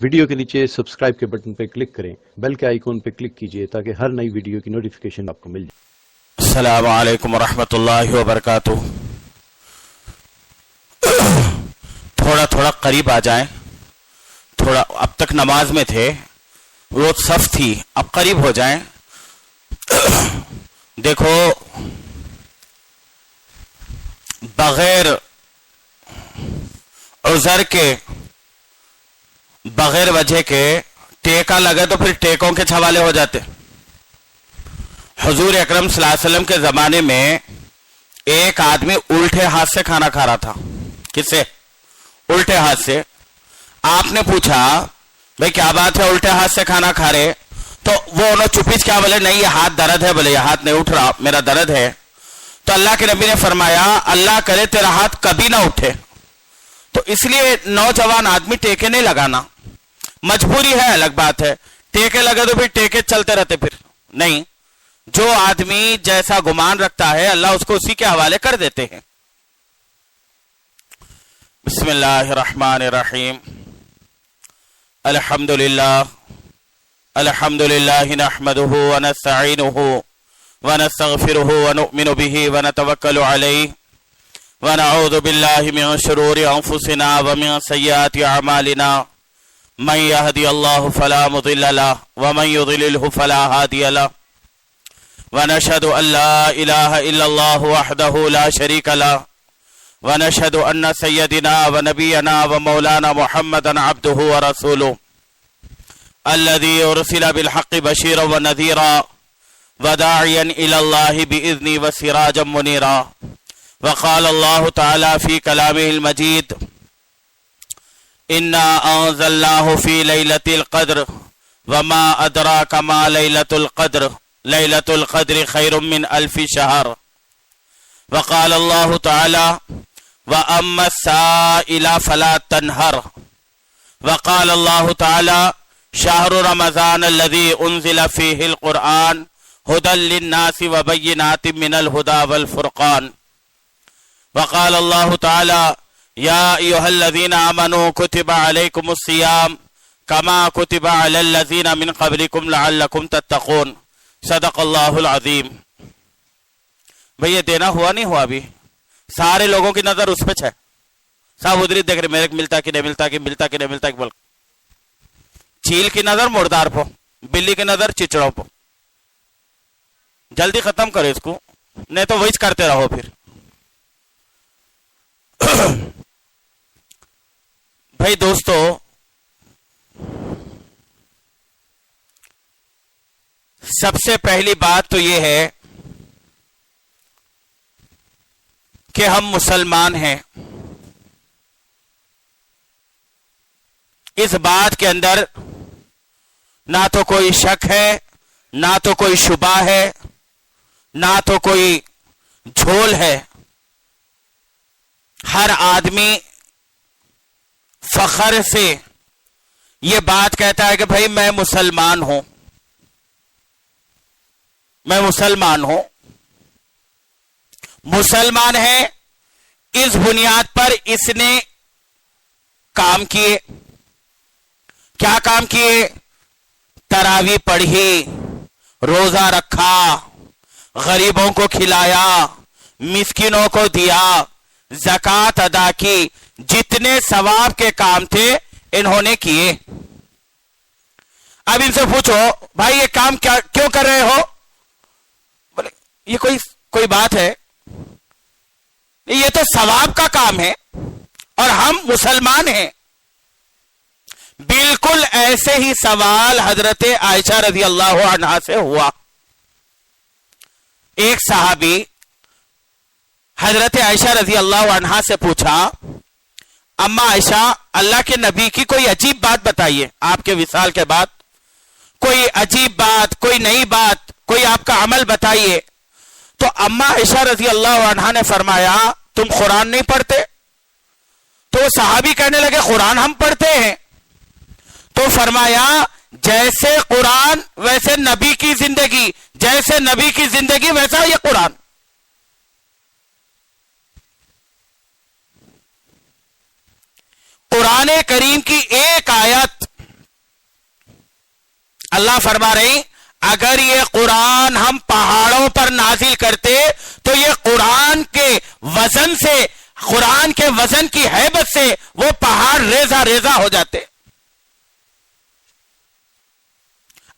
Video کے نیچے subscribe کے بٹن پہ کلک کریں، بیل کے آئیکن پہ کلک کیجئے تاکہ ہر نئی ویڈیو کی نوٹیفیکیشن آپ کو مل جائے۔ السلام علیکم ورحمۃ اللہ وبرکاتہ۔ تھوڑا قریب آ جائیں، تھوڑا اب تک نماز میں تھے، وہ صف تھی، اب قریب ہو جائیں۔ دیکھو، بغیر عذر کے، بغیر وجہ کے ٹیکا لگے تو پھر ٹیکوں کے حوالے ہو جاتے۔ حضور اکرم صلی اللہ علیہ وسلم کے زمانے میں ایک آدمی الٹے ہاتھ سے کھانا کھا رہا تھا۔ کس سے؟ الٹے ہاتھ سے۔ آپ نے پوچھا بھئی کیا بات ہے، الٹے ہاتھ سے کھانا کھا رہے؟ تو وہ انہوں چپیچ کیا بولے، نہیں یہ ہاتھ درد ہے، بولے یہ ہاتھ نہیں اٹھ رہا، میرا درد ہے۔ تو اللہ کے نبی نے فرمایا اللہ کرے تیرا ہاتھ کبھی نہ اٹھے۔ تو اس لیے نوجوان آدمی ٹیکے نہیں لگانا، مجبوری ہے الگ بات ہے، ٹیکے لگے تو پھر ٹیکے چلتے رہتے، پھر نہیں۔ جو آدمی جیسا گمان رکھتا ہے اللہ اس کو اسی کے حوالے کر دیتے ہیں۔ بسم اللہ الرحمن الرحیم۔ الحمدللہ نحمده ونستعینه ونستغفره ونؤمن به ونتوکل علیہ ونعوذ باللہ من شرور انفسنا ومن سیئات اعمالنا من يهدي الله فلا مضل له ومن يضلله فلا هادي له ونشهد أن لا إله إلا الله وحده لا شريك له ونشهد أن سيدنا ونبينا ومولانا محمدا عبده ورسوله الذي أرسل بالحق بشيرا ونذيرا وداعيا إلى الله بإذنه وسراجا منيرا وقال الله تعالى في كلامه المجيد إنا أنزلناه في ليلة القدر وما أدراك ما ليلة القدر ليلة القدر خير من 1000 شهر وقال الله تعالى وأما السائل فلا تنهر وقال الله تعالى شهر رمضان الذي أنزل فيه القرآن هدى للناس وبينات من الهدى والفرقان وقال الله تعالى يا أيها الذين آمنوا كتب عليكم الصيام كما كتب على الذين من قبلكم لعلكم تتقون صدق اللہ العظیم۔ بھئی یہ دینا ہوا نہیں ہوا ابھی؟ سارے لوگوں کی نظر اس پہ ہے، سب ادھر ہی دیکھ رہے میرے ملتا کہ نہیں ملتا، کہ ملتا کہ نہیں ملتا، کہ بول چیل کی نظر مردار پو، بلی کی نظر چچڑوں پو۔ جلدی ختم کرو اس کو، نہیں تو وہی کرتے رہو پھر۔ بھائی دوستو، سب سے پہلی بات تو یہ ہے کہ ہم مسلمان ہیں۔ اس بات کے اندر نہ تو کوئی شک ہے، نہ تو کوئی شبہ ہے، نہ تو کوئی جھول ہے۔ ہر آدمی فخر سے یہ بات کہتا ہے کہ بھائی میں مسلمان ہوں، میں مسلمان ہوں۔ مسلمان ہے، اس بنیاد پر اس نے کام کیے۔ کیا کام کیے؟ تراویح پڑھی، روزہ رکھا، غریبوں کو کھلایا، مسکینوں کو دیا، زکوٰۃ ادا کی، جتنے ثواب کے کام تھے انہوں نے کیے۔ اب ان سے پوچھو بھائی یہ کام کیوں کر رہے ہو؟ بولے یہ کوئی بات ہے؟ یہ تو ثواب کا کام ہے اور ہم مسلمان ہیں۔ بالکل ایسے ہی سوال حضرت عائشہ رضی اللہ عنہا سے ہوا۔ ایک صحابی حضرت عائشہ رضی اللہ عنہا سے پوچھا، اما عائشہ اللہ کے نبی کی کوئی عجیب بات بتائیے، آپ کے وصال کے بعد کوئی عجیب بات، کوئی نئی بات، کوئی آپ کا عمل بتائیے۔ تو اما عائشہ رضی اللہ عنہا نے فرمایا تم قرآن نہیں پڑھتے؟ تو وہ صحابی کہنے لگے قرآن ہم پڑھتے ہیں۔ تو فرمایا جیسے قرآن ویسے نبی کی زندگی، جیسے نبی کی زندگی ویسا یہ قرآن۔ قرآن کریم کی ایک آیت اللہ فرما رہے اگر یہ قرآن ہم پہاڑوں پر نازل کرتے تو یہ قرآن کے وزن سے، قرآن کے وزن کی ہیبت سے وہ پہاڑ ریزہ ریزہ ہو جاتے.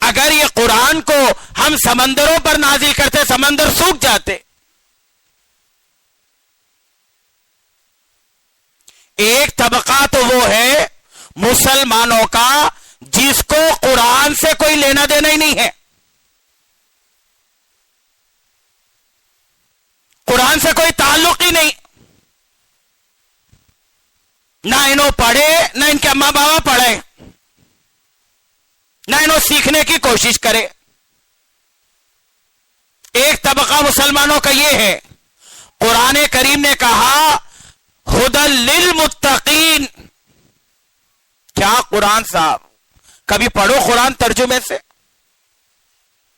اگر یہ قرآن کو ہم سمندروں پر نازل کرتے سمندر سوکھ جاتے. ایک طبقہ تو وہ ہے مسلمانوں کا جس کو قرآن سے کوئی لینا دینا ہی نہیں ہے، قرآن سے کوئی تعلق ہی نہیں، نہ انہوں پڑھے نہ ان کے اماں بابا پڑھے، نہ انہوں سیکھنے کی کوشش کرے. ایک طبقہ مسلمانوں کا یہ ہے. قرآن کریم نے کہا ہدی للمتقین. کیا قرآن صاحب کبھی پڑھو قرآن ترجمے سے،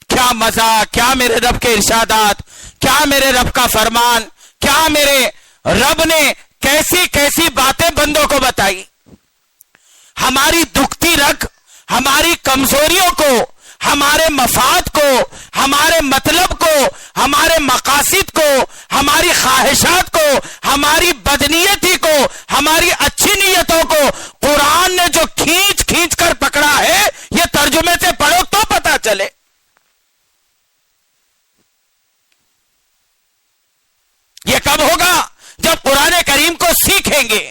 کیا مزہ، کیا میرے رب کے ارشادات، کیا میرے رب کا فرمان، کیا میرے رب نے کیسی کیسی باتیں بندوں کو بتائی. ہماری دکھتی رگ، ہماری کمزوریوں کو، ہمارے مفاد کو، ہمارے مطلب کو، ہمارے مقاصد کو، ہماری خواہشات کو، ہماری بدنیتی کو، ہماری اچھی نیتوں کو قرآن نے جو کھینچ کھینچ کر پکڑا ہے، یہ ترجمے سے پڑھو تو پتا چلے. یہ کب ہوگا؟ جب قرآن کریم کو سیکھیں گے.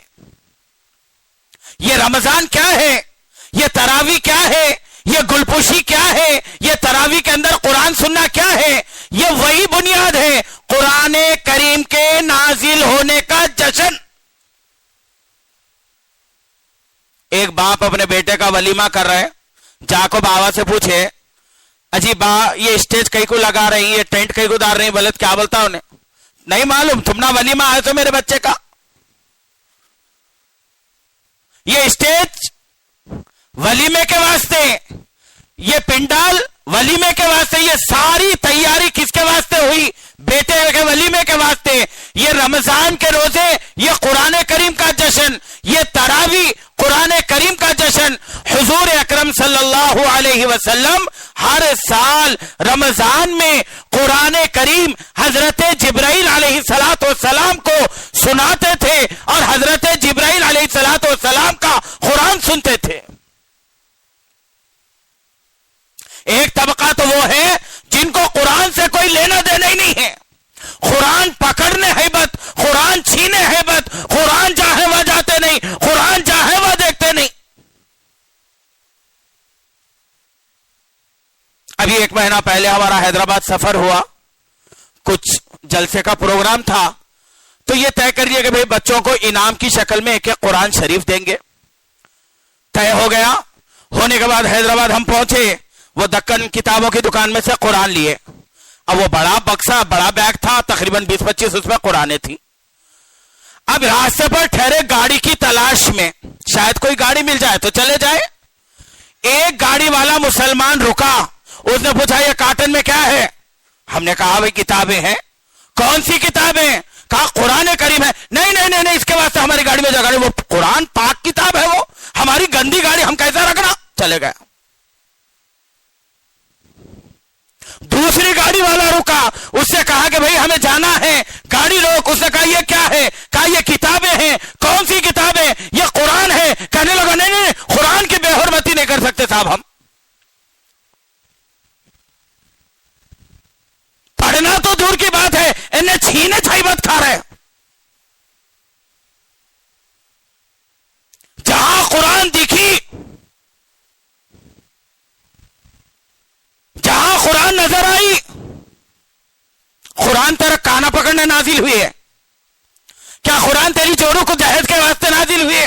یہ رمضان کیا ہے، یہ تراویح کیا ہے، یہ گلپوشی کیا ہے، یہ تراویح کے اندر قرآن سننا کیا ہے، یہ وہی بنیاد ہے قرآن کریم کے نازل ہونے کا جشن. ایک باپ اپنے بیٹے کا ولیمہ کر رہے، جا کو باوا سے پوچھے اجی با یہ اسٹیج کہیں کو لگا رہی، یہ ٹینٹ کہیں کو ڈال رہی، بلد کیا بولتا انہیں؟ نہیں معلوم، تم نہ ولیمہ آئے تو میرے بچے کا. یہ اسٹیج ولیمے کے واسطے، یہ پنڈال ولیمے کے واسطے، یہ ساری تیاری کس کے واسطے ہوئی؟ بیٹے کے ولیمے کے واسطے. یہ رمضان کے روزے، یہ قرآن کریم کا جشن، یہ تراویح قرآن کریم کا جشن. حضور اکرم صلی اللہ علیہ وسلم ہر سال رمضان میں قرآن کریم حضرت جبرائیل علیہ السلام کو سناتے تھے اور حضرت جبرائیل علیہ السلام کا قرآن سنتے تھے. ایک طبقہ تو وہ ہے جن کو قرآن سے کوئی لینا دینا ہی نہیں ہے. قرآن پکڑنے ہیبت، قرآن چھینے ہیبت، قرآن چاہے وہ جاتے نہیں، قرآن چاہے وہ دیکھتے نہیں. ابھی 1 مہینہ پہلے ہمارا حیدرآباد سفر ہوا، کچھ جلسے کا پروگرام تھا، تو یہ طے کر لیا کہ بھئی بچوں کو انعام کی شکل میں ایک قرآن شریف دیں گے. طے ہو گیا. ہونے کے بعد حیدرآباد ہم پہنچے، وہ دکن کتابوں کی دکان میں سے قرآن لیے. اب وہ بڑا بکسا، بڑا بیگ تھا، تقریباً 20-25 اس میں قرآنیں تھی. اب راستے پر ٹھہرے گاڑی کی تلاش میں، شاید کوئی گاڑی مل جائے تو چلے جائے. ایک گاڑی والا مسلمان رکا، اس نے پوچھا یہ کارٹن میں کیا ہے؟ ہم نے کہا بھائی کتابیں ہیں. کون سی کتابیں؟ کہا قرآن کریم ہے. نہیں نہیں نہیں نہیں، اس کے واسطے ہماری گاڑی میں جگہ نہیں، وہ قرآن پاک کتاب ہے، وہ ہماری گندی گاڑی ہم کیسا رکھنا. چلے گئے. دوسری گاڑی والا رکا، اس سے کہا کہ بھئی ہمیں جانا ہے، گاڑی روک. اس نے کہا یہ کیا ہے؟ کہا یہ کتابیں ہیں. کون سی کتابیں؟ یہ قرآن ہے. کہنے لگا نہیں نہیں، قرآن کی بے حرمتی نہیں کر سکتے صاحب، ہم پڑھنا تو دور کی بات ہے، انہیں چھینے چھائیبت کھا رہے. جہاں قرآن دکھی، جہاں قرآن نظر آئی، قرآن تیرا کانا پکڑنے نازل ہوئی ہے کیا؟ قرآن تیری جوڑوں کو جہیز کے واسطے نازل ہوئی ہے؟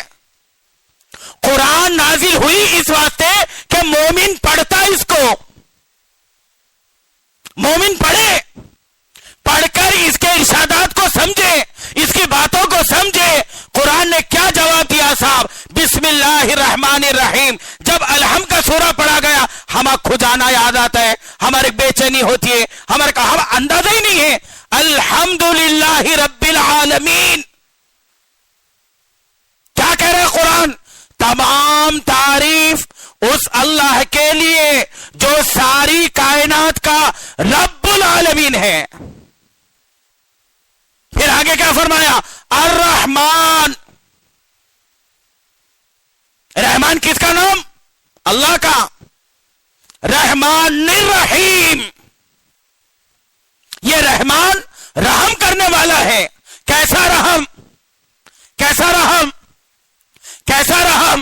قرآن نازل ہوئی اس واسطے کہ مومن پڑھتا اس کو، مومن پڑھے، پڑھ کر اس کے ارشادات کو سمجھے، اس کی باتوں کو سمجھے. قرآن نے کیا جواب دیا صاحب؟ بسم اللہ الرحمن الرحیم. جب الحم کا سورہ پڑھا گیا، ہمیں کھجانا یاد آتا ہے، ہماری بے چینی ہوتی ہے، ہمارے کا ہم اندازہ ہی نہیں ہے. الحمدللہ رب العالمین. کیا کہہ رہے قرآن؟ تمام تعریف اس اللہ کے لیے ساری کائنات کا رب العالمین ہے. پھر آگے کیا فرمایا؟ الرحمن. رحمان کس کا نام؟ اللہ کا. رحمان الرحیم. یہ رحمان رحم کرنے والا ہے. کیسا رحم؟ کیسا رحم؟ کیسا رحم؟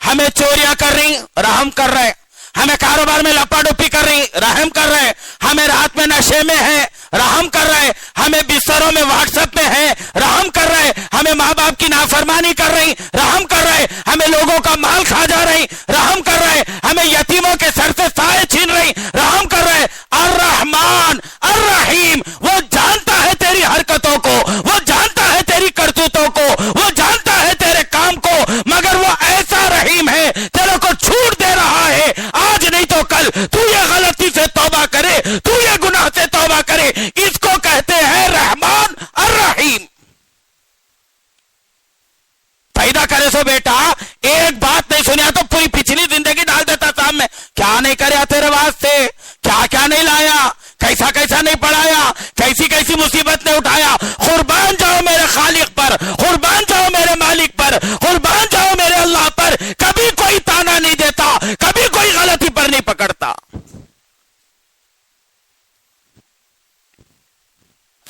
ہمیں چوریاں کر رہی رحم کر رہے، ہمیں کاروبار میں لپا ڈپی کر رہی رحم کر رہے، ہمیں رات میں نشے میں ہے رحم کر رہے، ہمیں بستروں میں واٹس ایپ میں ہے رحم کر رہے، ہمیں ماں باپ کی نافرمانی کر رہی رحم کر رہے، ہمیں لوگوں کا مال کھا جا رہی رحم کر رہے، ہمیں یتیموں کے سر سے سائے چھین رہی رحم کر رہے. الرحمن الرحیم. وہ جانتا ہے تیری حرکتوں کو، وہ جانتا ہے تیری کرتوتوں کو، وہ جانتا ہے تیرے کام کو، مگر وہ ایسا رحیم ہے تیرے کو چھوٹ دے رہا ہے. آج نہیں تو کل تو یہ غلطی سے توبہ کرے، تو یہ گناہ سے توبہ کرے. اس کو کہتے ہیں رحمان الرحیم. پیدا کرے سو بیٹا ایک بات نہیں سنیا تو پوری پچھلی زندگی ڈال دیتا سامنے. کیا نہیں کریا تیرے واسطے، کیا کیا نہیں لایا، کیسا کیسا نہیں پڑھایا، کیسی کیسی مصیبت نے اٹھایا. قربان جاؤ میرے خالق پر، قربان جاؤ میرے مالک پر، قربان جاؤ میرے اللہ پر. کبھی کوئی تانا نہیں دیتا، کبھی کوئی غلطی پر نہیں پکڑتا.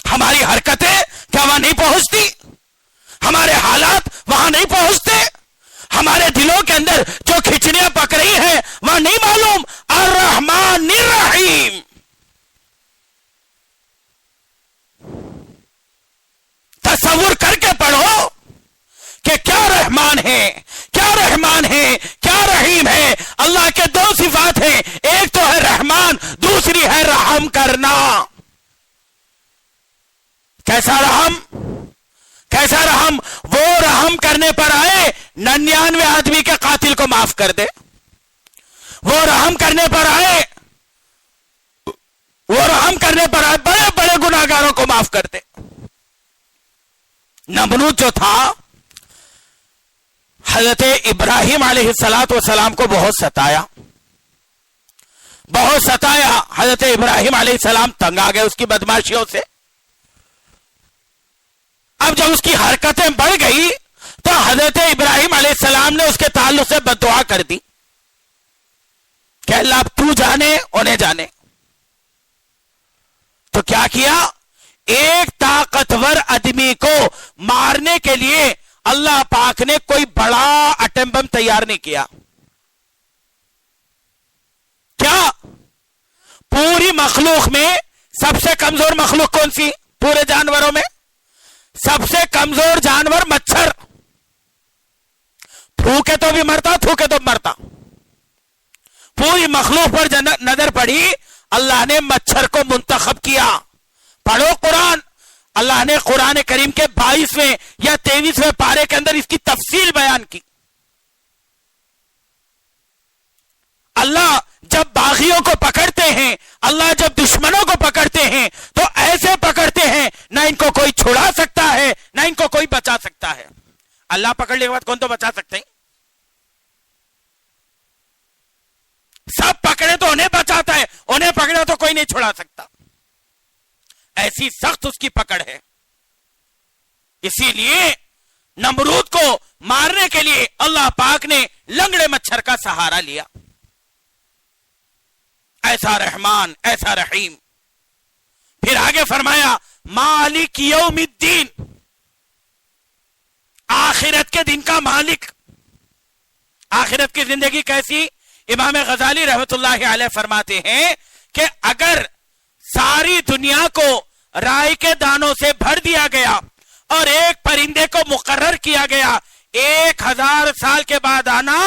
ہماری حرکتیں کیا وہاں نہیں پہنچتی؟ ہمارے حالات وہاں نہیں پہنچتے؟ ہمارے دلوں کے اندر جو کھچڑیاں پک رہی ہیں وہاں نہیں معلوم؟ الرحمن الرحیم. تصور کر کے پڑھو کہ کیا رحمان ہے، کیا رحمان ہے، کیا رحیم ہے. اللہ کے دو صفات ہیں، ایک تو ہے رحمان، دوسری ہے رحم کرنا. کیسا رحم؟ کیسا رحم؟ وہ رحم کرنے پر آئے 99 آدمی کے قاتل کو معاف کر دے. وہ رحم کرنے پر آئے، وہ رحم کرنے پر آئے بڑے بڑے گناہگاروں کو معاف کر دے. نمرود جو تھا حضرت ابراہیم علیہ السلام کو بہت ستایا، بہت ستایا. حضرت ابراہیم علیہ السلام تنگ آ گئے اس کی بدماشیوں سے. اب جب اس کی حرکتیں بڑھ گئی تو حضرت ابراہیم علیہ السلام نے اس کے تعلق سے بد دعا کر دی کہ اللہ اب تو جانے انہیں جانے. تو کیا کیا؟ ایک طاقتور آدمی کو مارنے کے لیے اللہ پاک نے کوئی بڑا ایٹم بم تیار نہیں کیا. کیا پوری مخلوق میں سب سے کمزور مخلوق کون سی؟ پورے جانوروں میں سب سے کمزور جانور مچھر. پھوکے تو بھی مرتا، تھوکے تو مرتا. پوری مخلوق پر نظر پڑی، اللہ نے مچھر کو منتخب کیا. پڑھو قرآن، اللہ نے قرآن کریم کے 22ویں یا 23ویں پارے کے اندر اس کی تفصیل بیان کی. اللہ جب باغیوں کو پکڑتے ہیں، اللہ جب دشمنوں کو پکڑتے ہیں تو ایسے پکڑتے ہیں نہ ان کو کوئی چھڑا سکتا ہے نہ ان کو کوئی بچا سکتا ہے. اللہ پکڑنے کے بعد کون تو بچا سکتے ہیں؟ سب پکڑے تو انہیں بچاتا ہے، انہیں پکڑے تو کوئی نہیں چھڑا سکتا. ایسی سخت اس کی پکڑ ہے. اسی لیے نمرود کو مارنے کے لیے اللہ پاک نے لنگڑے مچھر کا سہارا لیا. ایسا رحمان، ایسا رحیم. پھر آگے فرمایا مالک یوم الدین، آخرت کے دن کا مالک. آخرت کی زندگی کیسی؟ امام غزالی رحمت اللہ علیہ فرماتے ہیں کہ اگر ساری دنیا کو رائی کے دانوں سے بھر دیا گیا اور ایک پرندے کو مقرر کیا گیا 1000 سال کے بعد آنا،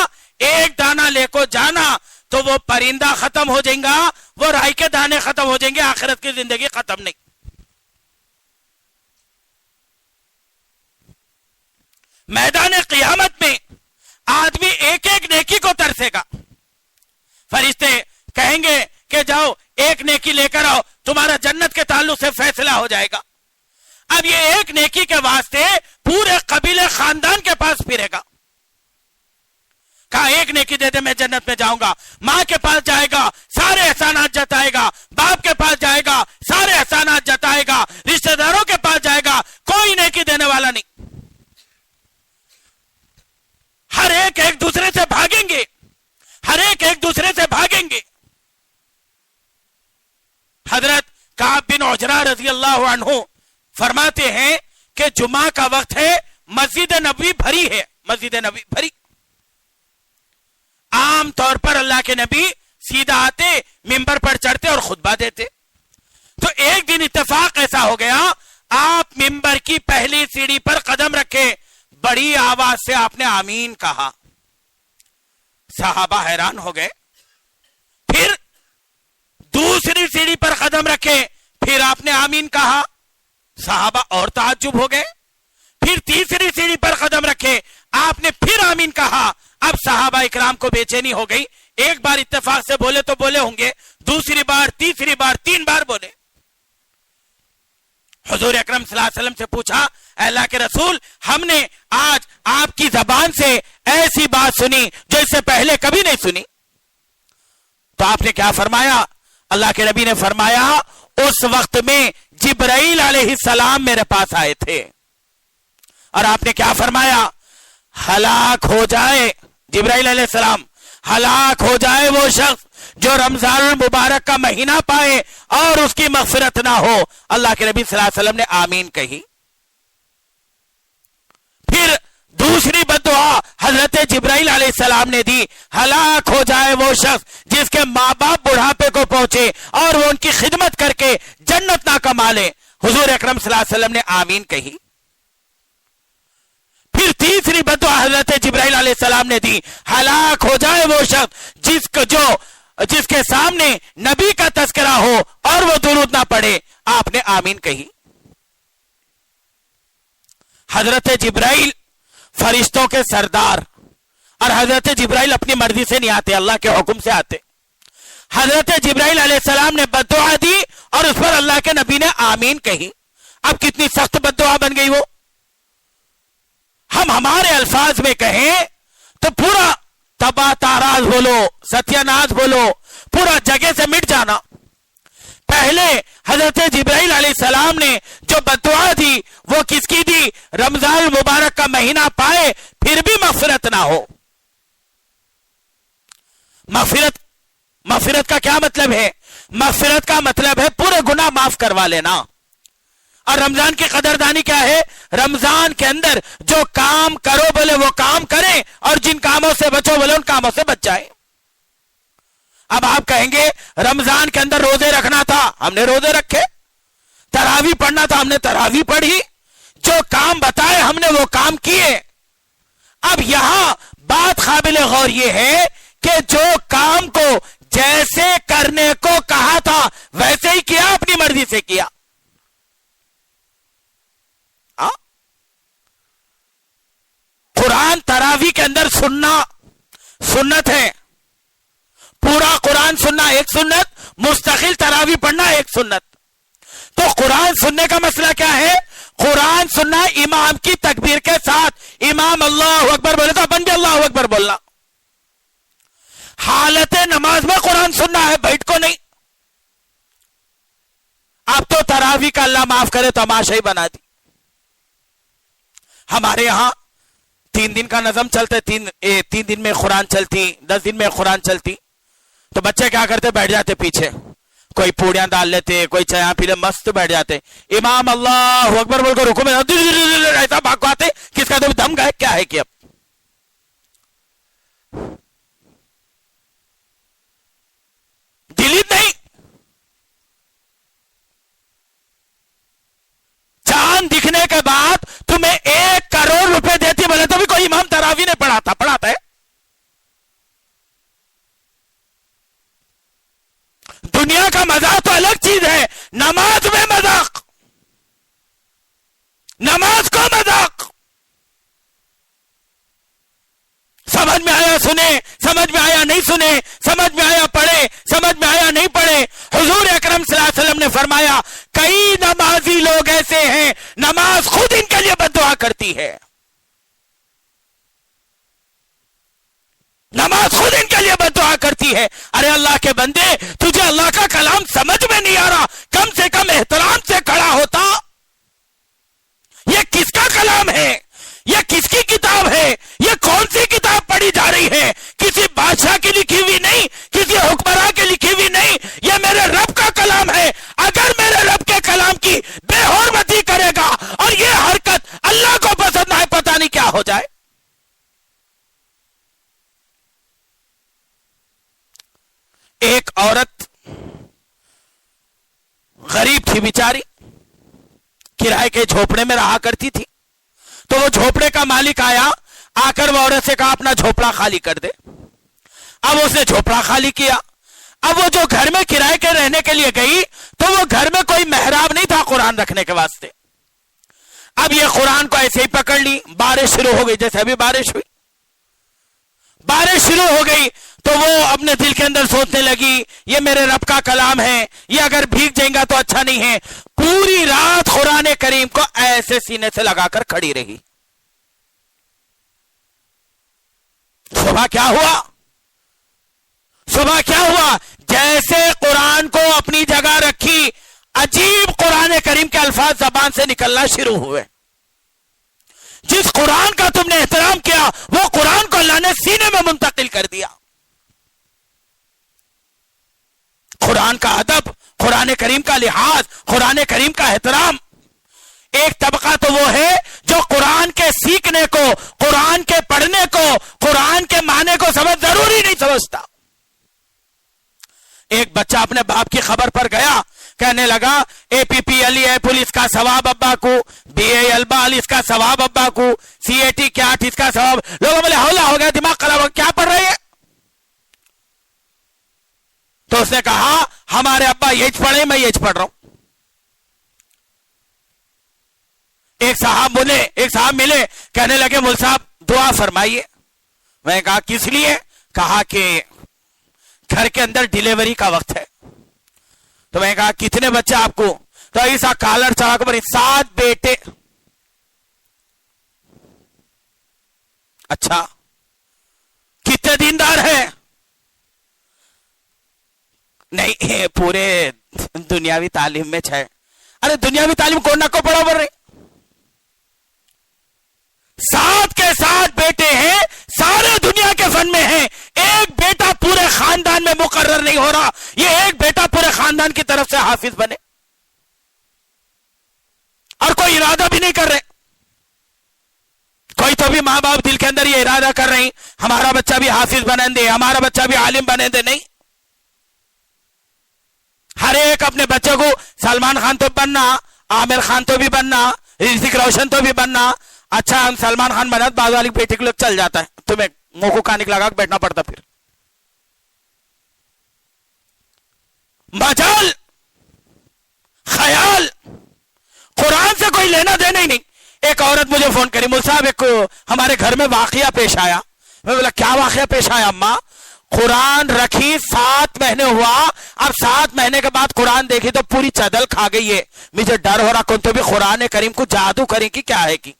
ایک دانہ لے کو جانا، تو وہ پرندہ ختم ہو جائے گا، وہ رائی کے دانے ختم ہو جائیں گے، آخرت کی زندگی ختم نہیں. میدان قیامت میں آدمی ایک ایک نیکی کو ترسے گا. فرشتے کہیں گے کہ جاؤ ایک نیکی لے کر آؤ، تمہارا جنت کے تعلق سے فیصلہ ہو جائے گا. اب یہ ایک نیکی کے واسطے پورے قبیلے خاندان کے پاس پھرے گا. کہا ایک نیکی دے دے میں جنت میں جاؤں گا. ماں کے پاس جائے گا، سارے احسانات جتائے گا، باپ کے پاس جائے گا سارے احسانات جتائے گا، رشتہ داروں کے پاس جائے گا کوئی نیکی دینے والا نہیں، ہر ایک دوسرے سے بھاگیں گے، ہر ایک دوسرے سے بھاگیں گے۔ حضرت کعب بن عجرہ رضی اللہ عنہ فرماتے ہیں کہ جمعہ کا وقت ہے، مسجد نبوی بھری ہے، مسجد نبوی بھری۔ عام طور پر اللہ کے نبی سیدھا آتے، ممبر پر چڑھتے اور خطبہ دیتے۔ تو ایک دن اتفاق ایسا ہو گیا، آپ ممبر کی پہلی سیڑھی پر قدم رکھے، بڑی آواز سے آپ نے آمین کہا، صحابہ حیران ہو گئے۔ پھر دوسری سیڑھی پر قدم رکھے، پھر آپ نے آمین کہا، صحابہ اور تعجب ہو گئے۔ پھر تیسری سیڑھی پر قدم رکھے، آپ نے پھر آمین کہا۔ اب صحابہ اکرام کو بے چینی ہو گئی، ایک بار اتفاق سے بولے تو بولے ہوں گے، دوسری بار، تیسری بار، 3 بار بولے۔ حضور اکرم صلی اللہ علیہ وسلم سے پوچھا، اے اللہ کے رسول، ہم نے آج آپ کی زبان سے ایسی بات سنی جو اس سے پہلے کبھی نہیں سنی۔ تو آپ نے کیا فرمایا؟ اللہ کے نبی نے فرمایا، اس وقت میں جبرائیل علیہ السلام میرے پاس آئے تھے، اور آپ نے کیا فرمایا؟ ہلاک ہو جائے، جبرائیل علیہ السلام، ہلاک ہو جائے وہ شخص جو رمضان المبارک کا مہینہ پائے اور اس کی مغفرت نہ ہو۔ اللہ کے نبی صلی اللہ علیہ وسلم نے آمین کہی۔ پھر دوسری بددعا حضرت جبرائیل علیہ السلام نے دی، ہلاک ہو جائے وہ شخص جس کے ماں باپ بڑھاپے کو پہنچے اور وہ ان کی خدمت کر کے جنت نہ کما لے۔ حضور اکرم صلی اللہ علیہ وسلم نے آمین کہی۔ پھر تیسری بددعا حضرت جبرائیل علیہ السلام نے دی، ہلاک ہو جائے وہ شخص جس کے سامنے نبی کا تذکرہ ہو اور وہ درود نہ پڑھے۔ آپ نے آمین کہی۔ حضرت جبرائیل فرشتوں کے سردار، اور حضرت جبرائیل اپنی مرضی سے نہیں آتے، اللہ کے حکم سے آتے۔ حضرت جبرائیل علیہ السلام نے بددعا دی اور اس پر اللہ کے نبی نے آمین کہی۔ اب کتنی سخت بددعا بن گئی وہ، ہم ہمارے الفاظ میں کہیں تو پورا تباہ تاراج بولو، ستیہ ناش بولو، پورا جگہ سے مٹ جانا۔ پہلے حضرت جبرائیل علیہ السلام نے جو بددعا دی وہ کس کی دی؟ رمضان المبارک کا مہینہ پائے پھر بھی مغفرت نہ ہو۔ مغفرت کا کیا مطلب ہے؟ مغفرت کا مطلب ہے پورے گناہ معاف کروا لینا۔ اور رمضان کی قدردانی کیا ہے؟ رمضان کے اندر جو کام کرو بولے وہ کام کریں، اور جن کاموں سے بچو بولے ان کاموں سے بچ جائیں۔ اب آپ کہیں گے رمضان کے اندر روزے رکھنا تھا، ہم نے روزے رکھے، تراویح پڑھنا تھا، ہم نے تراویح پڑھی، جو کام بتائے ہم نے وہ کام کیے۔ اب یہاں بات قابل غور یہ ہے کہ جو کام کو جیسے کرنے کو کہا تھا ویسے ہی کیا، اپنی مرضی سے کیا۔ قرآن تراویح کے اندر سننا سنت ہے، پورا قرآن سننا ایک سنت، مستقل تراویح پڑھنا ایک سنت۔ تو قرآن سننے کا مسئلہ کیا ہے؟ قرآن سننا امام کی تکبیر کے ساتھ، امام اللہ اکبر بولے تو اپن بھی اللہ اکبر بولنا۔ حالت نماز میں قرآن سننا ہے، بیٹھ کو نہیں۔ اب تو تراویح کا اللہ معاف کرے تماشا ہی بنا دی۔ ہمارے ہاں 3 دن کا نظم چلتا ہے، 3 دن میں قرآن چلتی، 10 دن میں قرآن چلتی۔ تو بچے کیا کرتے؟ بیٹھ جاتے پیچھے، کوئی پوڑیاں ڈال لیتے، کوئی چایاں پی لے، مست بیٹھ جاتے۔ امام اللہ اکبر بول کر رکوع میں ایسا بھاگواتے، کس کا تو دم گئے کیا ہے کہ اب دلیت نہیں۔ چاند دکھنے کے بعد تمہیں 1 کروڑ روپے دیتی بولے تو بھی کوئی امام تراویح نہیں پڑھاتا ہے۔ دنیا کا مذاق تو الگ چیز ہے، نماز میں مذاق، نماز کو مذاق۔ سمجھ میں آیا سنے، سمجھ میں آیا نہیں سنے، سمجھ میں آیا پڑھے، سمجھ میں آیا نہیں پڑھے۔ حضور اکرم صلی اللہ علیہ وسلم نے فرمایا کئی نمازی لوگ ایسے ہیں نماز خود ان کے لیے بددعا کرتی ہے، نماز خود ان کے لیے بددعا کرتی رہی ہے. ارے اللہ کے بندے, تجھے اللہ کا کلام سمجھ میں نہیں آ رہا, کم سے کم احترام سے کھڑا ہوتا. یہ کس کا کلام ہے؟ یہ کس کی کتاب ہے؟ یہ کون سی کتاب پڑھی جا رہی ہے؟ کسی بادشاہ کی لکھی ہوئی نہیں, کسی حکمراں کی لکھی ہوئی نہیں, یہ میرے رب کا کلام ہے. اگر میرے رب کے کلام کی بے حرمتی کرے گا اور یہ حرکت اللہ کو پسند نہ ہے, پتہ نہیں کیا ہو جائے. ایک عورت غریب تھی بیچاری, کرائے کے جھوپڑے میں رہا کرتی تھی. تو وہ جھوپڑے کا مالک آیا, آ کر وہ عورت سے کہا اپنا جھوپڑا خالی کر دے. اب اس نے جھوپڑا خالی کیا. اب وہ جو گھر میں کرائے کے رہنے کے لیے گئی تو وہ گھر میں کوئی محراب نہیں تھا قرآن رکھنے کے واسطے. اب یہ قرآن کو ایسے ہی پکڑ لی. بارش شروع ہو گئی, جیسے ابھی بارش ہوئی, بارش شروع ہو گئی تو وہ اپنے دل کے اندر سوچنے لگی یہ میرے رب کا کلام ہے, یہ اگر بھیگ جائیں گا تو اچھا نہیں ہے. پوری رات قرآن کریم کو ایسے سینے سے لگا کر کھڑی رہی. صبح کیا ہوا؟ صبح کیا ہوا؟ جیسے قرآن کو اپنی جگہ رکھی, عجیب قرآن کریم کے الفاظ زبان سے نکلنا شروع ہوئے. جس قرآن کا تم نے احترام کیا وہ قرآن کو اللہ نے سینے میں منتقل کر دیا. قرآن کا ادب, قرآن کریم کا لحاظ, قرآن کریم کا احترام. ایک طبقہ تو وہ ہے جو قرآن کے سیکھنے کو, قرآن کے پڑھنے کو, قرآن کے معنی کو سمجھ ضروری نہیں سمجھتا. ایک بچہ اپنے باپ کی خبر پر گیا, کہنے لگا اے پی پی ایل ہے پولیس کا ثواب ابا کو, بی اے البال اس کا ثواب ابا کو, سی اے ٹی کیاٹ اس کا ثواب. لوگوں بولے ہولا ہو گیا, دماغ خراب ہو گیا, کیا پڑھ رہے ہیں؟ تو اس نے کہا ہمارے ابا یہ پڑھے, میں یہ پڑھ رہا ہوں. ایک صاحب ملے, کہنے لگے مول صاحب دعا فرمائیے. میں نے کہا کس لیے؟ کہا کہ گھر کے اندر ڈیلیوری کا وقت ہے. تو میں نے کہا کتنے بچے آپ کو؟ تو ایسا کالر چڑھا کر 7 بیٹے. اچھا کتنے دیندار ہیں؟ نہیں, پورے دنیاوی تعلیم میں 6. ارے دنیاوی تعلیم کون نہ کو پڑھا بڑھ رہے. 7 کے 7 بیٹے ہیں, سارے دنیا کے فن میں ہیں. ایک بیٹا پورے خاندان میں مقرر نہیں ہو رہا, یہ ایک بیٹا پورے خاندان کی طرف سے حافظ بنے, اور کوئی ارادہ بھی نہیں کر رہے. کوئی تو بھی ماں باپ دل کے اندر یہ ارادہ کر رہے ہیں ہمارا بچہ بھی حافظ بنے دے, ہمارا بچہ بھی عالم بنے دے. نہیں, ہر ایک اپنے بچے کو سلمان خان تو بننا, عامر خان تو بھی بننا, رتک روشن تو بھی بننا. اچھا ہم سلمان خان بنا, بعض والی بیٹے کے لوگ چل جاتا ہے, تمہیں منہ کو کانک لگا کے بیٹھنا پڑتا. پھر مجال خیال قرآن سے کوئی لینا دینا ہی نہیں. ایک عورت مجھے فون کری, مول صاحب ایک ہمارے گھر میں واقعہ پیش آیا. میں بولا کیا واقعہ پیش آیا اماں؟ قرآن رکھی 7 مہینے ہوا, اب 7 مہینے کے بعد قرآن دیکھی تو پوری چدل کھا گئی ہے. مجھے ڈر ہو رہا کون تو بھی قرآن کریم کو جادو کریں کہ کیا ہے کی.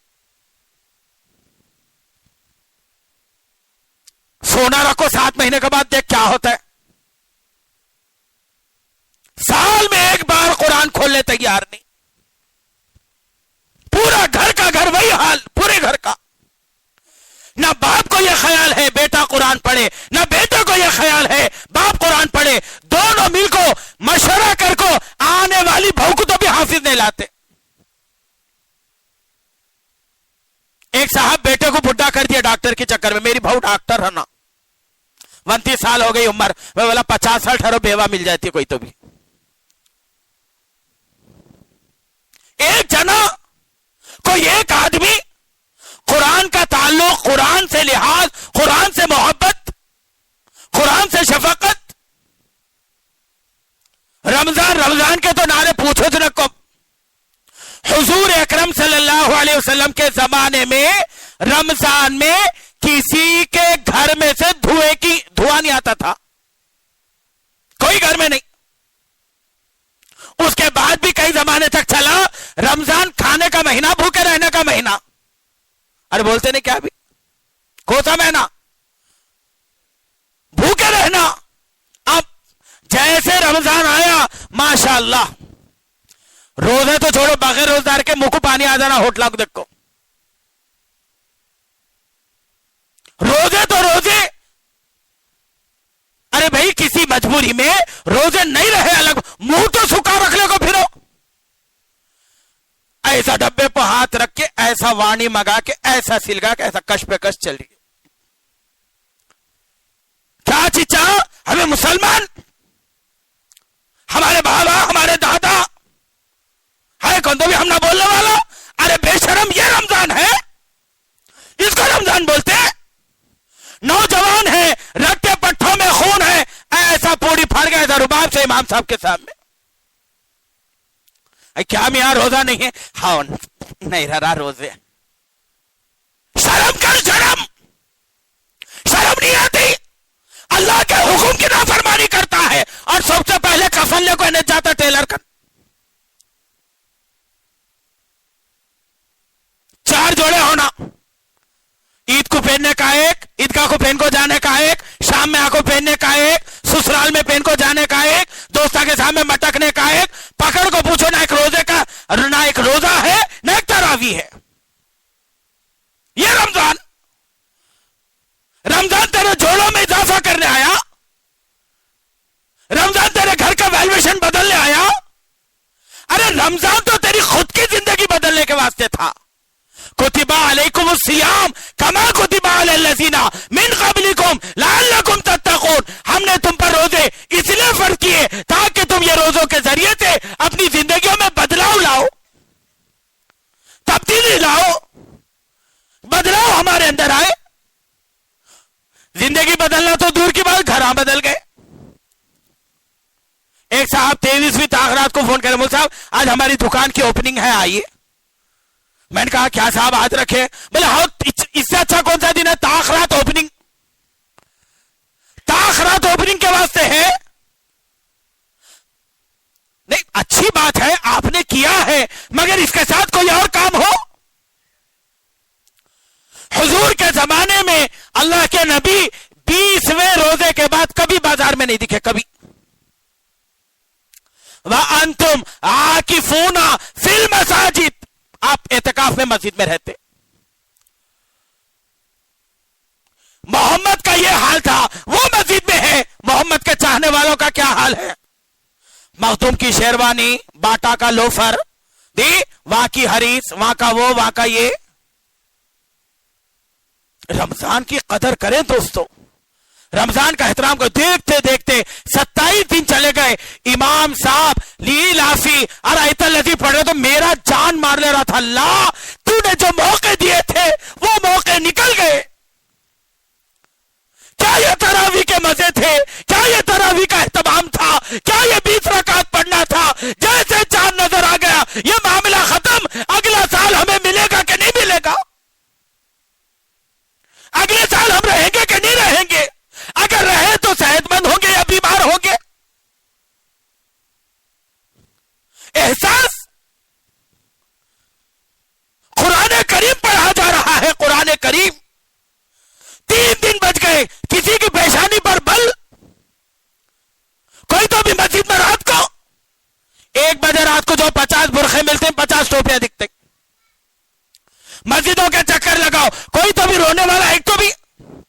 سونا رکھو 7 مہینے کے بعد دیکھ کیا ہوتا ہے. سال میں ایک بار قرآن کھولنے تیار نہیں. پورا گھر کا گھر وہی حال, پورے گھر کا. نہ باپ کو یہ خیال ہے بیٹا قرآن پڑھے, نہ بیٹے کو یہ خیال ہے باپ قرآن پڑھے. دونوں مل کو مشورہ کر کو آنے والی بہو کو تو بھی حافظ نہیں لاتے. ایک صاحب بیٹے کو بڈھا کر دیا ڈاکٹر کے چکر میں. میری بہو ڈاکٹر ہے نا, 29 سال ہو گئی عمر. میں بولا 50-60 ہرو بیوہ مل جاتی ہے کوئی تو بھی. ایک جنا, کوئی ایک آدمی قرآن کا تعلق, قرآن سے لحاظ, قرآن سے محبت, قرآن سے شفقت. رمضان کے تو نعرے پوچھو تو نہ. حضور اکرم صلی اللہ علیہ وسلم کے زمانے میں رمضان میں کسی کے گھر میں سے دھواں نہیں آتا تھا, کوئی گھر میں نہیں. اس کے بعد بھی کئی زمانے تک چلا. رمضان کھانے کا مہینہ, بھوکے رہنے کا مہینہ. ارے بولتے نہیں کیا بھی, کون سا مہینہ؟ بھوکے رہنا. رمضان آیا ماشاء اللہ، روزے تو چھوڑو، بغیر روزدار کے منہ کو پانی آ جانا ہوٹل کو دیکھو. روزے تو روزے، ارے بھائی کسی مجبوری میں روزے نہیں رہے الگ، منہ تو سکھا رکھ لے کو پھرو. ایسا ڈبے پہ ہاتھ رکھ کے، ایسا وانی مگا کے، ایسا سلگا کے، ایسا کش پہ کش چل رہی. کیا چچا ہمیں مسلمان، ہمارے بابا، ہمارے دادا ہے کون تو بھی ہم نہ بولنے والا. ارے بے شرم، یہ رمضان ہے، اس کو رمضان بولتے ہیں. نوجوان ہے، رکھتے پٹھوں میں خون ہے، ایسا پوڑی پھاڑ گیا ایسا رباب سے امام صاحب کے سامنے. کیا میاں روزہ نہیں ہے؟ ہاں نہیں رہا روزے. شرم کر، شرم نہیں آتی. اللہ کے حکم کی نافرمانی کرتا ہے اور سب سے پہلے کفن لے کو انہیں جاتا ٹیلر کا. 4 جوڑے ہونا، عید کو پہننے کا ایک، عیدگاہ کو پہن کو جانے کا ایک، شام میں آ کو پہننے کا ایک، سسرال میں پہن کو جانے کا ایک، دوستوں کے سامنے مٹکنے کا ایک. پکڑ کو پوچھو نہ ایک روزے کا، نہ ایک روزہ ہے نہ ایک تراویح ہے. یہ رمضان تیرے جوڑوں میں اضافہ کرنے آیا، رمضان تیرے گھر کا ویلیویشن بدلنے آیا. ارے رمضان تو تیری خود کی زندگی بدلنے کے واسطے تھا. کتب علیکم الصیام کما کتب علی الذین من قبلکم لعلکم تتقون. ہم نے تم پر روزے اس لیے فرض کیے تاکہ تم یہ روزوں کے ذریعے سے اپنی زندگیوں میں بدلاؤ لاؤ، تبدیلی لاؤ، بدلاؤ ہمارے اندر آئے. زندگی بدلنا تو دور کی بات، گھراں بدل گئے. ایک صاحب 23ویں تاخرات کو فون کرے، مول صاحب آج ہماری دکان کی اوپننگ ہے، آئیے. میں نے کہا کیا صاحب ہاتھ رکھے؟ بولے ہاں، اس سے اچھا کون سا دن ہے؟ تاخرات اوپننگ. تاخرات اوپننگ کے واسطے ہے. نہیں اچھی بات ہے، آپ نے کیا ہے، مگر اس کے ساتھ کوئی اور کام ہو. حضور کے زمانے میں اللہ کے نبی 20ویں روزے کے بعد کبھی بازار میں نہیں دکھے، کبھی. وَأَنْتُمْ عَاكِفُونَ فِي الْمَسَاجِدِ، آپ اعتکاف میں مسجد میں رہتے. محمد کا یہ حال تھا، وہ مسجد میں ہے. محمد کے چاہنے والوں کا کیا حال ہے؟ مخدوم کی شیروانی، باٹا کا لوفر دی، وہاں کی حریص، وہاں کا وہ، وہاں کا یہ. رمضان کی قدر کریں دوستو، رمضان کا احترام کو. دیکھتے دیکھتے 27 دن چلے گئے. امام صاحب لی لافی ارایت الذی پڑھ رہے تو میرا جان مار لے رہا تھا. اللہ تو نے جو موقع دیے تھے وہ موقع نکل گئے. کیا یہ تراویح کے مزے تھے؟ کیا یہ تراویح کا اہتمام تھا؟ کیا یہ 20 رکعت پڑھنا تھا؟ جیسے چاند نظر آ گیا یہ معاملہ ختم. اگلا سال ہمیں ملے گا کہ نہیں ملے گا؟ اگلے سال ہم رہیں گے کہ نہیں رہیں گے؟ اگر رہے تو صحت مند ہوں گے یا بیمار ہوں گے؟ احساس. قرآن کریم پڑھا جا رہا ہے، قرآن کریم. 3 دن بچ گئے، کسی کی پیشانی پر بل. کوئی تو بھی مسجد میں رات کو 1 بجے رات کو جو 50 برقعے ملتے ہیں، 50 ٹوپیاں دکھتے. مسجدوں کے چکر لگاؤ، کوئی تو بھی رونے والا ایک تو بھی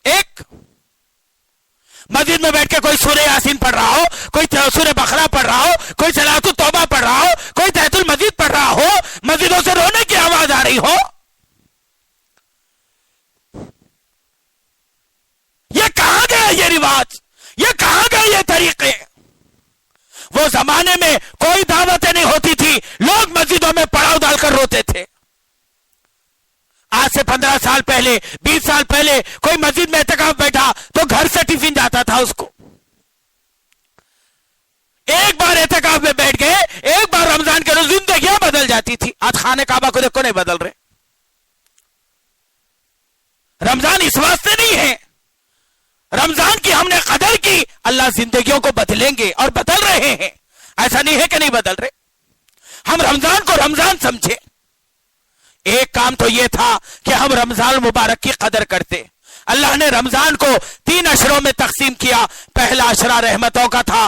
ایک. مسجد میں بیٹھ کے کوئی سورہ یاسین پڑھ رہا ہو، کوئی سورہ بقرہ پڑھ رہا ہو، کوئی صلاۃ التوبہ پڑھ رہا ہو، کوئی تحیۃ المسجد پڑھ رہا ہو، مسجدوں سے رونے کی آواز آ رہی ہو. یہ کہاں گیا یہ رواج؟ یہ کہاں گئے یہ طریقے؟ وہ زمانے میں کوئی دعوتیں نہیں ہوتی تھی، لوگ مسجدوں میں پڑاؤ ڈال کر روتے تھے. آج سے 15 سال پہلے، 20 سال پہلے کوئی مسجد میں اعتکاف بیٹھا تو گھر سے ٹفن جاتا تھا اس کو. ایک بار اعتکاف میں بیٹھ گئے، ایک بار رمضان کے روز زندگیاں بدل جاتی تھی. آج خانے کعبہ کو دیکھو نہیں بدل رہے. رمضان اس واسطے نہیں ہے، رمضان کی ہم نے قدر کی، اللہ زندگیوں کو بدلیں گے اور بدل رہے ہیں. ایسا نہیں ہے کہ نہیں بدل رہے. ہم رمضان کو رمضان سمجھے. ایک کام تو یہ تھا کہ ہم رمضان مبارک کی قدر کرتے. اللہ نے رمضان کو 3 اشروں میں تقسیم کیا. پہلا اشرہ رحمتوں کا تھا،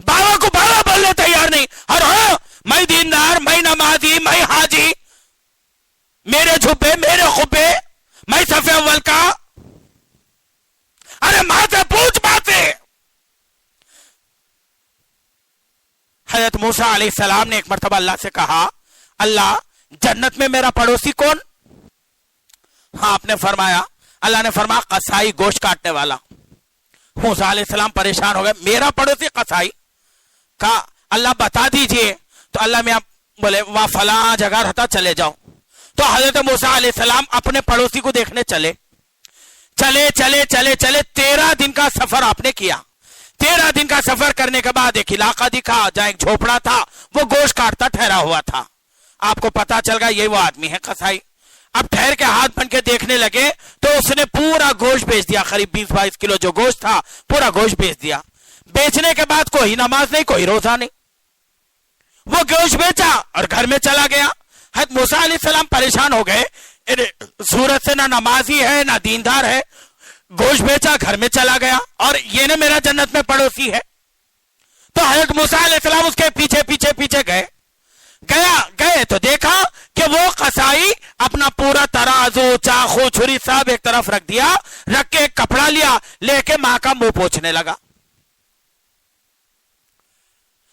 بابا کو بابا بولنے تیار نہیں. اور ہاں میں دیندار, میں نمازی, میں حاجی, میرے جھبے میرے خبے, میں صف اول کا. ارے ماں سے پوچھ باتیں. حضرت موسیٰ علیہ السلام نے ایک مرتبہ اللہ سے کہا, اللہ جنت میں میرا پڑوسی کون؟ ہاں آپ نے فرمایا, اللہ نے فرمایا قصائی, گوشت کاٹنے والا. موسیٰ علیہ السلام پریشان ہو گئے, میرا پڑوسی قصائی؟ کہا اللہ بتا دیجئے. تو اللہ میں بولے وہاں فلاں جگہ رہتا, چلے جاؤ. تو حضرت موسیٰ علیہ السلام اپنے پڑوسی کو دیکھنے چلے. 13 دن کا سفر آپ نے کیا. 13 دن کا سفر کرنے کے بعد ایک علاقہ دکھا جہاں ایک جھوپڑا تھا, وہ گوشت کاٹتا ٹھہرا ہوا تھا. آپ کو پتا چل گیا یہ وہ آدمی ہے قصائی. اب ٹھہر کے ہاتھ بن کے دیکھنے لگے تو اس نے پورا گوشت بیچ دیا, قریب 20-22 کلو جو گوشت تھا پورا گوشت بیچ دیا. بیچنے کے بعد کوئی نماز نہیں, کوئی روزہ نہیں, وہ گوشت بیچا اور گھر میں چلا گیا. حضرت موسیٰ علیہ السلام پریشان ہو گئے, صورت سے نہ نمازی ہے نہ دیندار ہے, گوشت بیچا گھر میں چلا گیا, اور یہ نے میرا جنت میں پڑوسی ہے. تو حضرت موسیٰ علیہ السلام اس کے پیچھے گئے تو دیکھا کہ وہ قصائی اپنا پورا ترازو چاقو چھری سب ایک طرف رکھ دیا, رکھ کے کپڑا لیا, لے کے ماں کا منہ پوچھنے لگا.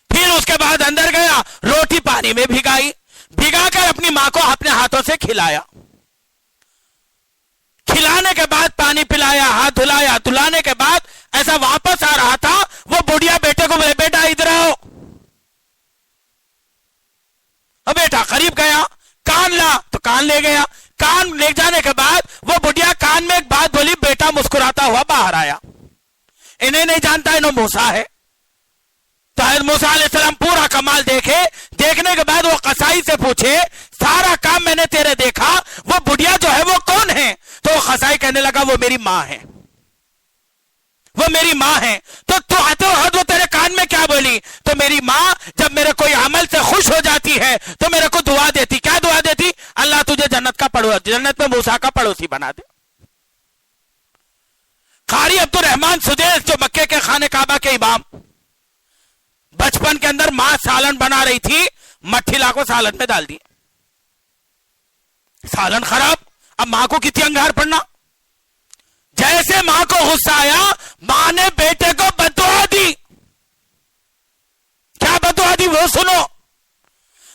پھر اس کے بعد اندر گیا, روٹی پانی میں بھگا کر اپنی ماں کو اپنے ہاتھوں سے کھلایا. کھلانے کے بعد پانی پلایا, ہاتھ دھلایا, دھلانے کے بعد ایسا واپس آ رہا تھا, وہ بڑھیا بیٹے کو بولے بیٹا ادھر آؤ. بیٹا قریب گیا, کان لا تو کان لے گیا. کان لے جانے کے بعد وہ بڑھیا کان میں ایک بات بولی, بیٹا مسکراتا ہوا باہر آیا. انہیں نہیں جانتا انہوں موسیٰ ہے. تو حضرت موسیٰ علیہ السلام پورا کمال دیکھنے کے بعد وہ قصائی سے پوچھے, سارا کام میں نے تیرے دیکھا, وہ بڑھیا جو ہے وہ کون ہے؟ تو وہ قصائی کہنے لگا وہ میری ماں ہے, وہ میری ماں ہے. تو وہ تیرے کان میں کیا بولی؟ تو میری ماں جب میرے کوئی عمل سے خوش ہو جاتی ہے تو میرے کو دعا دیتی. کیا دعا دیتی؟ اللہ تجھے جنت میں موسیٰ کا پڑوسی بنا دے. قاری عبد الرحمن سدیس جو مکے کے خانہ کعبہ کے امام, بچپن کے اندر ماں سالن بنا رہی تھی, مٹھی لا کو سالن میں ڈال دی, سالن خراب. اب ماں کو کتنی انگار پڑنا. جیسے ماں کو غصہ آیا, ماں نے بیٹے کو بددعا دی. کیا بددعا دی وہ سنو.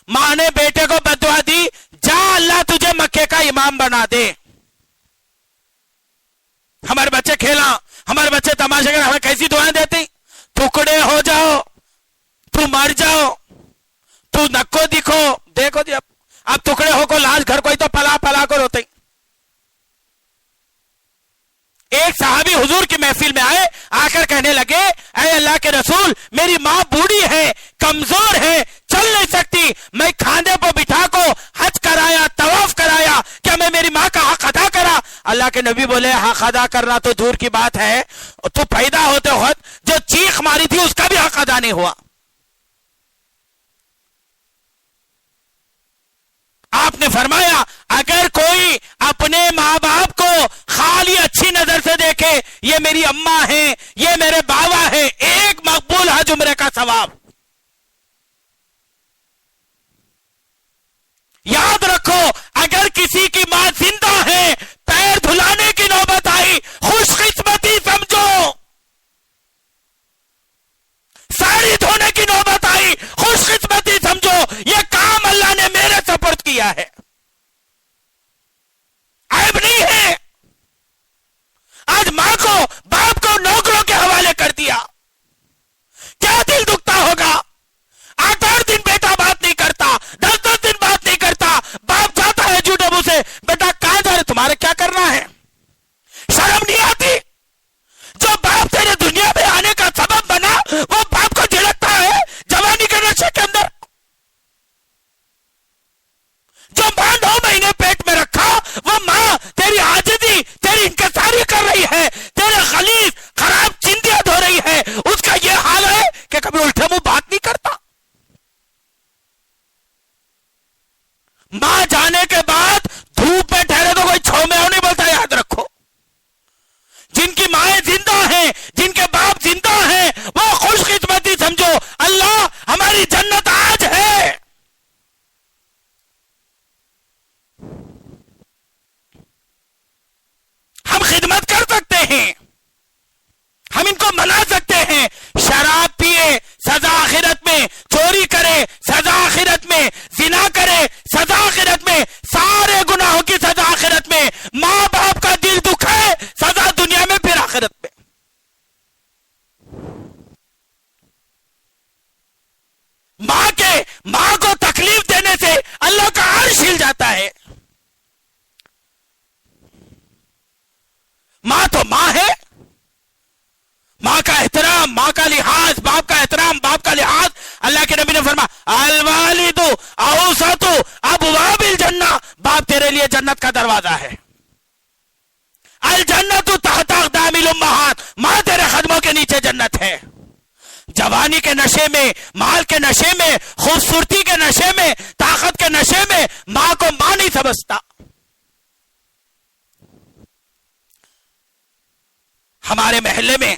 ماں نے بیٹے کو بددعا دی, جا اللہ تجھے مکے کا امام بنا دے. ہمارے بچے کھیلا, ہمارے بچے تماشے کر, ہمیں کیسی دعائیں دیتی, ٹکڑے ہو جاؤ, تو مر جاؤ, تو نکو دیکھو جی اب ٹکڑے ہو کو لاش گھر کوئی تو پلا کر ہوتے. ایک صحابی حضور کی محفل میں آئے, آ کر کہنے لگے اے اللہ کے رسول, میری ماں بوڑھی ہے, کمزور ہے, چل نہیں سکتی, میں کھاندے پہ بٹھا کو حج کرایا, طواف کرایا, کیا میں میری ماں کا حق ادا کرا؟ اللہ کے نبی بولے حق ادا کرنا تو دور کی بات ہے, تو پیدا ہوتے وقت جو چیخ ماری تھی اس کا بھی حق ادا نہیں ہوا. آپ نے فرمایا اگر کوئی اپنے ماں باپ کو خالی اچھی نظر سے دیکھے, یہ میری اماں ہیں, یہ میرے بابا ہیں, ایک مقبول حج عمرے کا ثواب. یاد رکھو اگر کسی کی ماں زندہ ہے, پیر دھلانے کی نوبت آئی, خوش قسمتی سمجھو. ساری دھونے کی نوبت آئی, خوش قسمتی سمجھو, یہ کام اللہ نے میرے سپرد کیا ہے, عیب نہیں ہے. آج ماں کو باپ کو نوکروں کے حوالے کر دیا, کیا دل دکھتا ہوگا. 8 دن بیٹا بات نہیں کرتا, 10 دن بات نہیں کرتا, باپ جاتا ہے جھوٹے منہ سے, بیٹا کہاں جا رہے, تمہارے کیا کرنا ہے, شرم نہیں آتی. جو باپ تیرے دنیا میں آنے کا سبب بنا, وہ باپ کو جھڑکتا ہے جوانی کے نشے کے اندر. جو ہم ان کو منا سکتے ہیں، شراب پیے سزا آخرت میں، چوری کرے سزا آخرت میں، زنا کرے سزا آخرت میں، سارے گناہوں کی سزا آخرت میں، ماں باپ کا دل دکھائے سزا دنیا میں پھر آخرت میں۔ ماں کو تکلیف دینے سے اللہ کا عرش ہل جاتا ہے۔ ماں تو ماں ہے، ماں کا احترام، ماں کا لحاظ، باپ کا احترام، باپ کا لحاظ۔ اللہ کے نبی نے فرمایا الوالد اوسط ابواب الجنہ، باپ تیرے لیے جنت کا دروازہ ہے۔ الجنت تحت اقدام الامہات، ماں تیرے قدموں کے نیچے جنت ہے۔ جوانی کے نشے میں، مال کے نشے میں، خوبصورتی کے نشے میں، طاقت کے نشے میں ماں کو ماں نہیں سمجھتا۔ ہمارے محلے میں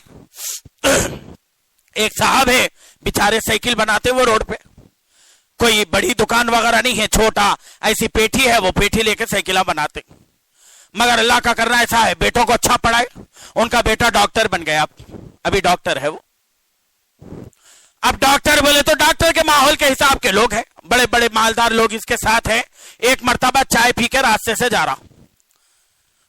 ایک صاحب ہے، بیچارے سائیکل بناتے وہ روڈ پہ، کوئی بڑی دکان وغیرہ نہیں ہے، چھوٹا ایسی پیٹھی ہے، وہ پیٹھی لے کے سائیکلیں بناتے، مگر اللہ کا کرنا ایسا ہے بیٹوں کو اچھا پڑھائے، ان کا بیٹا ڈاکٹر بن گیا، ابھی ڈاکٹر ہے وہ۔ اب ڈاکٹر بولے تو ڈاکٹر کے ماحول کے حساب کے لوگ ہیں، بڑے بڑے مالدار لوگ اس کے ساتھ ہیں۔ ایک مرتبہ چائے پی کے راستے سے جا رہا،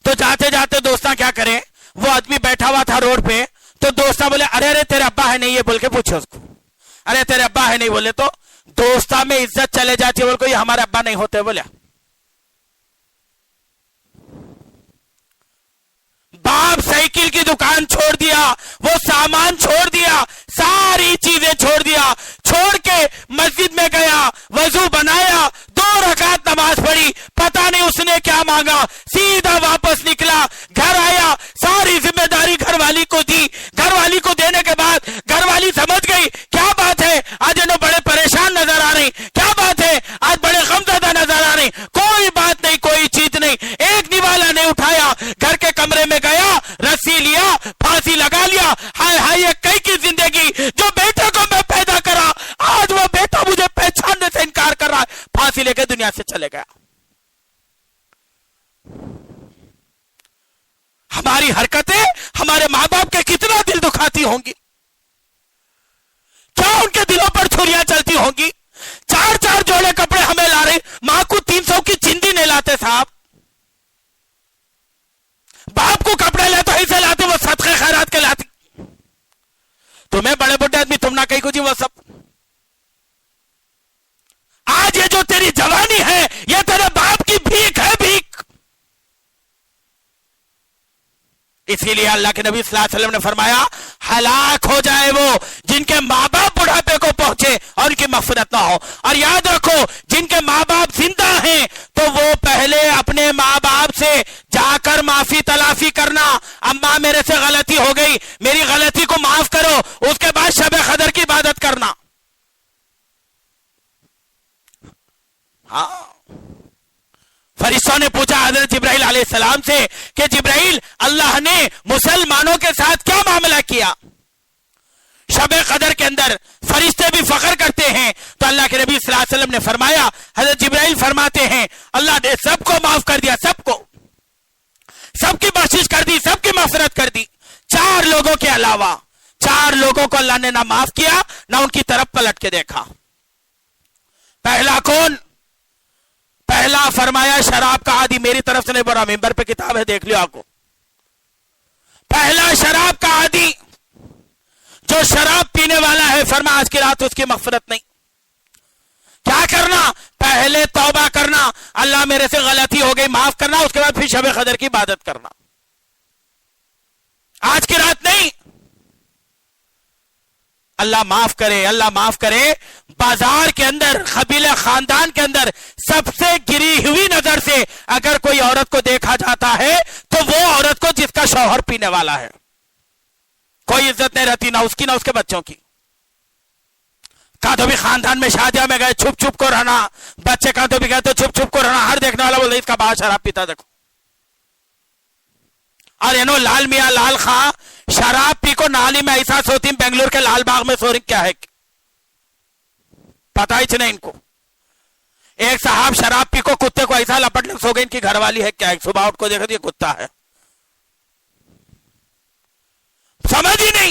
تو جاتے جاتے دوستاں کیا کریں، وہ آدمی بیٹھا ہوا تھا روڈ پہ، تو دوستاں بولے ارے ارے تیرے ابا ہے نہیں، یہ بول کے پوچھو اس کو، ارے تیرے ابا ہے نہیں، بولے تو دوستاں میں عزت چلے جاتی ہے، بول کو یہ ہمارے ابا نہیں ہوتے، بولے باپ سائیکل کی دکان چھوڑ دیا، وہ سامان چھوڑ دیا، ساری چیزیں چھوڑ دیا، چھوڑ کے مسجد میں گیا، وضو بنایا، 2 رکعت نماز پڑھی، پتہ نہیں اس نے کیا مانگا، سیدھا واپس نکلا، گھر آیا، ساری ذمہ داری گھر والی کو دی، گھر والی کو دینے کے بعد گھر والی سمجھ گئی کیا بات ہے، آج انہوں بڑے پریشان نظر آ رہے، کیا بات ہے آج بڑے غمزدہ نظر آ رہے، کوئی بات نہیں، کوئی چیز نہیں، ایک نوالا نہیں اٹھایا، گھر کے کمرے میں گیا، رسی لیا، پھانسی لگا لیا، ہائے ہائے یہ کئی کی زندگی، جو بیٹے کو میں پیدا کرا آج وہ بیٹا مجھے پہچاننے سے انکار کر رہا ہے، پھانسی لے کے دنیا سے چلے گیا۔ ہماری حرکتیں ہمارے ماں باپ کے کتنا دل دکھاتی ہوں گی، کیا ان کے دلوں پر چھریاں چلتی ہوں گی، 4 جوڑے کپڑے ہمیں لا رہے، ماں کو 300 کی چندی نہیں لاتے صاحب، باپ کو کپڑے لیتے ایسے لاتے، وہ صدقے خیرات کے لاتی، تمہیں بڑے بڑے آدمی تم نہ کہیں کو جی وہ سب۔ آج یہ جو تیری جوانی ہے یہ تیرے باپ کی بھیک ہے، بھیک۔ اسی لیے اللہ کے نبی صلی اللہ علیہ وسلم نے فرمایا ہلاک ہو جائے وہ جن کے ماں باپ بڑھاپے کو پہنچے اور ان کی مغفرت نہ ہو، اور یاد رکھو جن کے ماں باپ زندہ ہیں تو وہ پہلے اپنے ماں باپ سے جا کر معافی تلافی کرنا، اماں میرے سے غلطی ہو گئی، میری غلطی کو معاف کرو، اس کے بعد شب قدر کی عبادت کرنا۔ ہاں، فرشتوں نے پوچھا حضرت جبرائیل علیہ السلام سے کہ جبرائیل اللہ نے مسلمانوں کے ساتھ کیا معاملہ کیا؟ شب قدر کے اندر فرشتے بھی فخر کرتے ہیں، تو اللہ کے نبی صلی اللہ علیہ وسلم نے فرمایا، حضرت جبرائیل فرماتے ہیں اللہ نے سب کو معاف کر دیا، سب کو، سب کی بخشش کر دی، سب کی مغفرت کر دی، 4 لوگوں کے علاوہ 4 لوگوں کو اللہ نے نہ معاف کیا نہ ان کی طرف پلٹ کے دیکھا۔ پہلا کون؟ پہلا فرمایا شراب کا عادی، میری طرف سے نہیں بول رہا، ممبر پہ کتاب ہے دیکھ لو آپ کو، پہلا شراب کا عادی جو شراب پینے والا ہے، فرمایا آج کی رات اس کی مغفرت نہیں۔ کیا کرنا؟ پہلے توبہ کرنا، اللہ میرے سے غلطی ہو گئی معاف کرنا، اس کے بعد پھر شب قدر کی عبادت کرنا، آج کی رات نہیں۔ اللہ معاف کرے، اللہ معاف کرے، بازار کے اندر، قبیلہ خاندان کے اندر سب سے گری ہوئی نظر سے اگر کوئی عورت کو دیکھا جاتا ہے تو وہ عورت کو جس کا شوہر پینے والا ہے، کوئی عزت نہیں رہتی، نہ اس کی نہ اس کے بچوں کی۔ کہاں تو بھی خاندان میں شادیاں میں گئے چھپ چھپ کو رہنا، بچے کہاں تو بھی گئے تو چھپ چھپ کو رہنا، ہر دیکھنے والا بولے اس کا باپ شراب پیتا دیکھو، اور انہوں لال میاں لال خاں شراب پی کو نالی میں ایسا سوتی، بنگلور کے لال باغ میں سو رہی، کیا ہے پتا ہی نہیں ان کو۔ ایک صاحب شراب پی کو کتے کو ایسا لپٹ لگ سو گئے، ان کی گھر والی ہے کیا ہے، صبح اٹھ کو دیکھا تو یہ کتا ہے، سمجھ ہی نہیں۔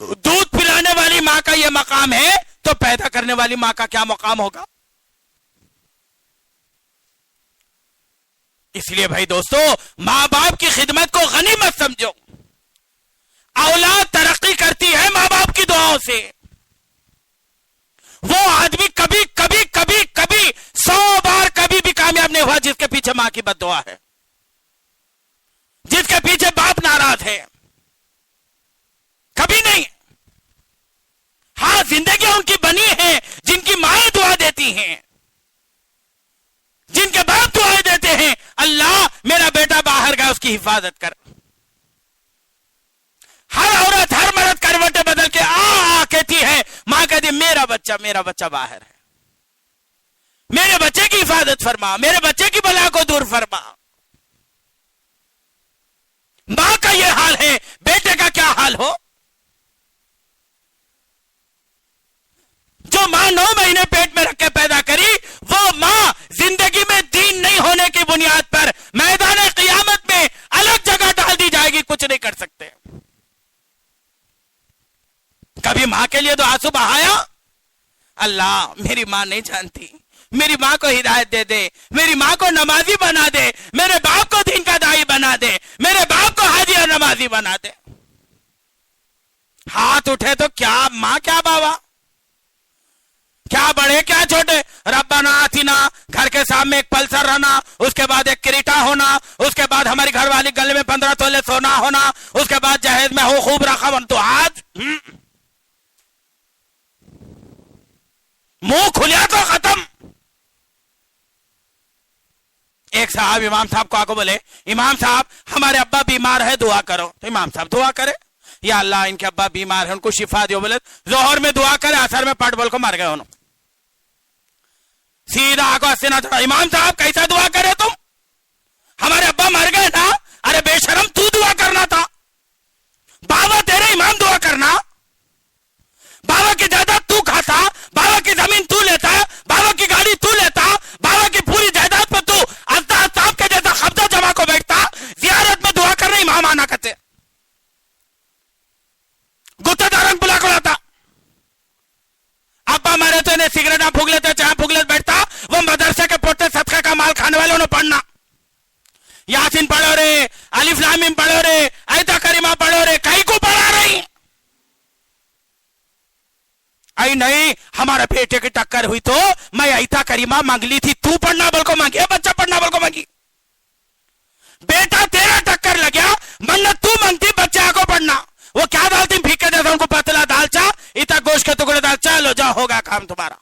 دودھ پلانے والی ماں کا یہ مقام ہے تو پیدا کرنے والی ماں کا کیا مقام ہوگا؟ اس لیے بھائی دوستو، ماں باپ کی خدمت کو غنیمت سمجھو۔ اولاد ترقی کرتی ہے ماں باپ کی دعاؤں سے۔ وہ آدمی کبھی کبھی کبھی کبھی 100 بار کبھی بھی کامیاب نہیں ہوا جس کے پیچھے ماں کی بد دعا ہے، جس کے پیچھے باپ ناراض ہے، کبھی نہیں۔ ہاں، زندگیاں ان کی بنی ہیں جن کی مائیں دعا دیتی ہیں، جن کے باپ دعائیں دیتے ہیں، اللہ میرا بیٹا باہر گیا، اس کی حفاظت کر۔ ہر عورت ہر مرد کروٹیں بدل کے آ کہتی ہے، ماں کہتی میرا بچہ باہر ہے، میرے بچے کی حفاظت فرما، میرے بچے کی بلا کو دور فرما۔ ماں کا یہ حال ہے، بیٹے کا کیا حال ہو؟ جو ماں 9 مہینے پیٹ میں رکھ کے پیدا کری، وہ ماں زندگی میں دین نہیں ہونے کی بنیاد پر میدان قیامت میں الگ جگہ ڈال دی جائے گی، کچھ نہیں کر سکتے۔ کبھی ماں کے لیے تو آنسو بہایا؟ اللہ میری ماں نہیں جانتی، میری ماں کو ہدایت دے دے، میری ماں کو نمازی بنا دے، میرے باپ کو دین کا داعی بنا دے، میرے باپ کو حاجی اور نمازی بنا دے۔ ہاتھ اٹھے تو کیا ماں کیا بابا، کیا بڑے کیا چھوٹے، ربنا آتنا، گھر کے سامنے ایک پلسر رہنا، اس کے بعد ایک کریٹا ہونا، اس کے بعد ہماری گھر والی گلے میں 15 تولے سونا ہونا، اس کے بعد جہیز میں ہو خوب رقم، تو آج منہ کھلیا تو ختم۔ ایک صاحب امام صاحب کو آ کو بولے، امام صاحب ہمارے ابا بیمار ہے، دعا کرو۔ تو امام صاحب دعا کرے، یا اللہ ان کے ابا بیمار ہے، ان کو شفا دیو۔ بولے ظہر میں دعا کرے، عصر میں پٹ بول کو مر گئے انہوں۔ سیدھا آ کو ہنسنا تھا، امام صاحب کیسا دعا کرے تم، ہمارے ابا مر گئے نا۔ ارے بے شرم، تو دعا کرنا تھا، بابا تیرے امام دعا کرنا، بابا کی جائیداد تو کھاتا، بابا کی زمین تو لیتا، بابا کی گاڑی تو لیتا، بابا کی پوری جائیداد پر تو صاحب کے جیسا قبضہ جمع کو بیٹھتا، زیارت میں دعا کرنے امام آنا کرتے، گتے دارنگ بلا کو لاتا۔ ابا مرے تو انہیں سگریٹ نہ پھوک لیتے، چاہے پھوک لیتے بیٹھتا، وہ مدرسے کے پوٹے صدقے کا مال کھانے والے انہوں پڑھنا، یاسین پڑھو رے، الف لام میم پڑھو رے، ایتا کریمہ پڑھو رے، کہیں کو پڑھا رہی؟ ای نہیں، ہمارے بیٹے کی ٹکر ہوئی تو میں ایتا کریمہ مانگ لی تھی، تو پڑھنا بول کو مانگی، بچہ پڑھنا بول کو مانگی۔ بیٹا تیرا ٹکر لگیا، منت تو مانگتی، بچہ کو پڑھنا۔ وہ کیا ڈالتی پھیکے دیتا ان کو، پتلا دال چا، ایتا گوشت کے ٹکڑے دال، چلو جاؤ ہوگا کام تمہارا۔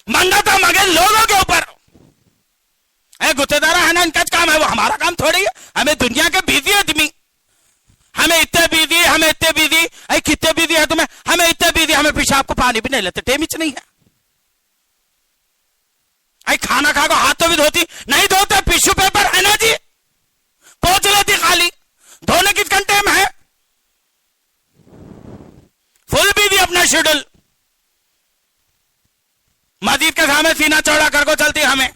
منتا مانگے لوگوں کے اوپر، اے گتے دارا ہے نا، ان کا کام ہے، وہ ہمارا کام تھوڑی ہے۔ ہمیں دنیا کے بیزی آدمی، ہمیں اتنے بیزی، ہمیں اتنے بیزی، اے کتنے بیزی ہے تمہیں، ہمیں اتنے بیزی، ہمیں پیشاب کو پانی بھی نہیں لیتے، ٹیمچ نہیں ہے۔ اے کھانا کھا کو ہاتھ تو بھی دھوتی نہیں، دھوتے ٹیشو پیپر ہے نا جی، پوچھ لیتی خالی، دھونے کس گھنٹے میں ہے، فل بیزی اپنا شیڈول، مسجد کے سامنے سینہ چوڑا کر کو چلتی ہمیں،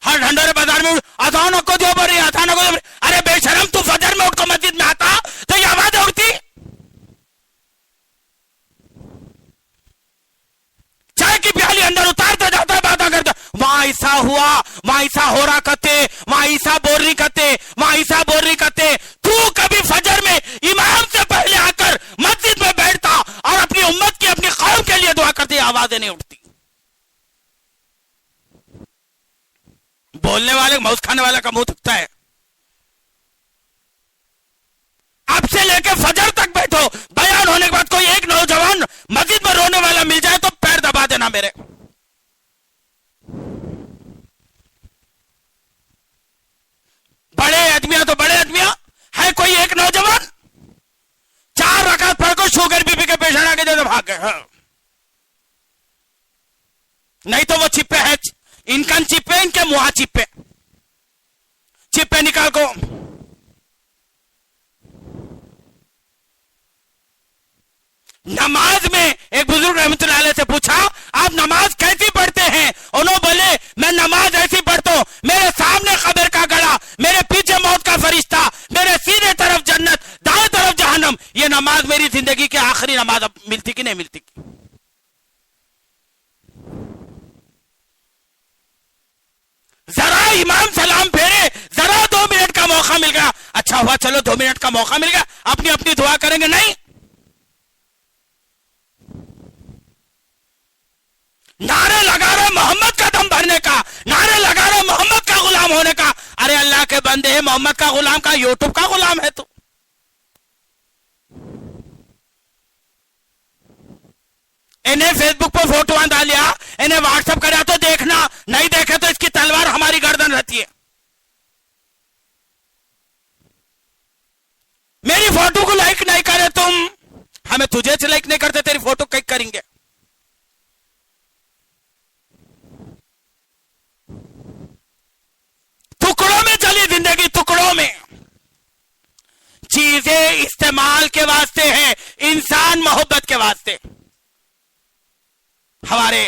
ہر ڈھنڈورے بازار میں اذانوں کو جو بری، اذانوں کو جو بری۔ ارے بے شرم، تو فجر میں اٹھ کو مسجد میں آتا تو یہ آواز اٹھتی، چائے کی پیالی اندر اتارتا جاتا ہے، باتیں کرتا، وہاں ایسا ہوا، وہاں ایسا ہو رہا کرتے، وہاں ایسا بول رہی کرتے، وہاں ایسا بول رہی کرتے۔ تو کبھی فجر میں امام سے پہلے آ کر مسجد میں بیٹھتا اور اپنی امت کی، اپنی قوم کے لیے دعا کرتی، آوازیں نہیں اٹھتی۔ بولنے والے موز کھانے والا کا منہ تھکتا ہے۔ اب سے لے کے فجر تک بیٹھو، بیان ہونے کے بعد کوئی ایک نوجوان مسجد میں رونے والا مل جائے تو پیر دبا دینا میرے۔ بڑے آدمیاں تو بڑے آدمیاں ہے، کوئی ایک نوجوان 4 رکعت پڑھ کو شوگر بی پی کے پیشنٹ آگے جیسے بھاگ گئے، نہیں تو وہ چپے ہے، ان کن چپے، ان کے منہ چپے، چپے نکال کو۔ نماز میں ایک بزرگ رحمت اللہ علیہ سے پوچھا، آپ نماز کیسی پڑھتے ہیں؟ انہوں بولے میں نماز ایسی پڑھتا ہوں، میرے سامنے قبر کا گڑا، میرے پیچھے موت کا فرشتہ، میرے زندگی کی آخری نماز اب ملتی کہ نہیں ملتی؟ ذرا امام سلام پھیرے، ذرا 2 منٹ کا موقع مل گیا، اچھا ہوا چلو 2 منٹ کا موقع مل گیا، اپنی اپنی دعا کریں گے، نہیں، نعرے لگا رہے محمد کا دم بھرنے کا، نعرے لگا رہے محمد کا غلام ہونے کا. ارے اللہ کے بندے ہیں، محمد کا غلام کا یوٹیوب کا غلام ہے تو. انہیں فیس بک پہ فوٹو ڈالیا، انہیں واٹس ایپ کرا تو دیکھنا، نہیں دیکھے تو اس کی تلوار ہماری گردن رہتی ہے. میری فوٹو کو لائک نہیں کرے تم، ہمیں تجھے سے لائک نہیں کرتے، تیری فوٹو کلک کریں گے. ٹکڑوں میں چلی زندگی، ٹکڑوں میں. چیزیں استعمال کے واسطے ہیں، انسان محبت کے واسطے. ہمارے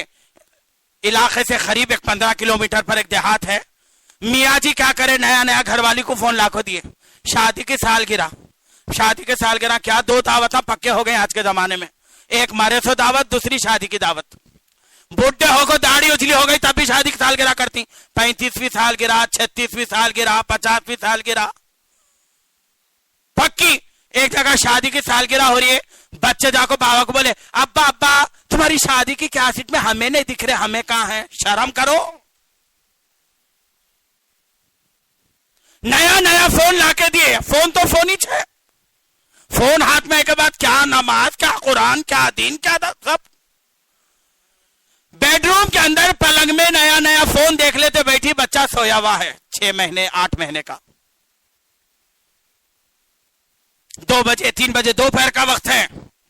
علاقے سے قریب 15 کلومیٹر پر ایک دیہات ہے. میاں جی کیا کرے، نیا نیا گھر والی کو فون لاکھوں دیے، شادی کی سالگرہ کیا 2 دعوتیں پکے ہو گئے آج کے زمانے میں. ایک مرے سو دعوت، دوسری شادی کی دعوت. بوڑھے ہو گئے، داڑھی اجلی ہو گئی تب بھی شادی کی سالگرہ کرتی. 35ویں سالگرہ، 36ویں سالگرہ، 50ویں سالگرہ پکی. ایک جگہ شادی کی سالگرہ ہو رہی ہے، بچے جا کو بابا کو بولے، ابا ابا تمہاری شادی کی کیسٹ میں ہمیں نہیں دکھ رہے، ہمیں کہاں ہیں، شرم کرو. نیا نیا فون لا کے دیے، فون تو فون ہی ہے، فون ہاتھ میں کے بعد کیا نماز، کیا قرآن، کیا دین، کیا سب. بیڈ روم کے اندر پلنگ میں نیا نیا فون دیکھ لیتے بیٹھی، بچہ سویا ہوا ہے 6 مہینے 8 مہینے کا. 2 بجے 3 بجے دوپہر کا وقت ہے،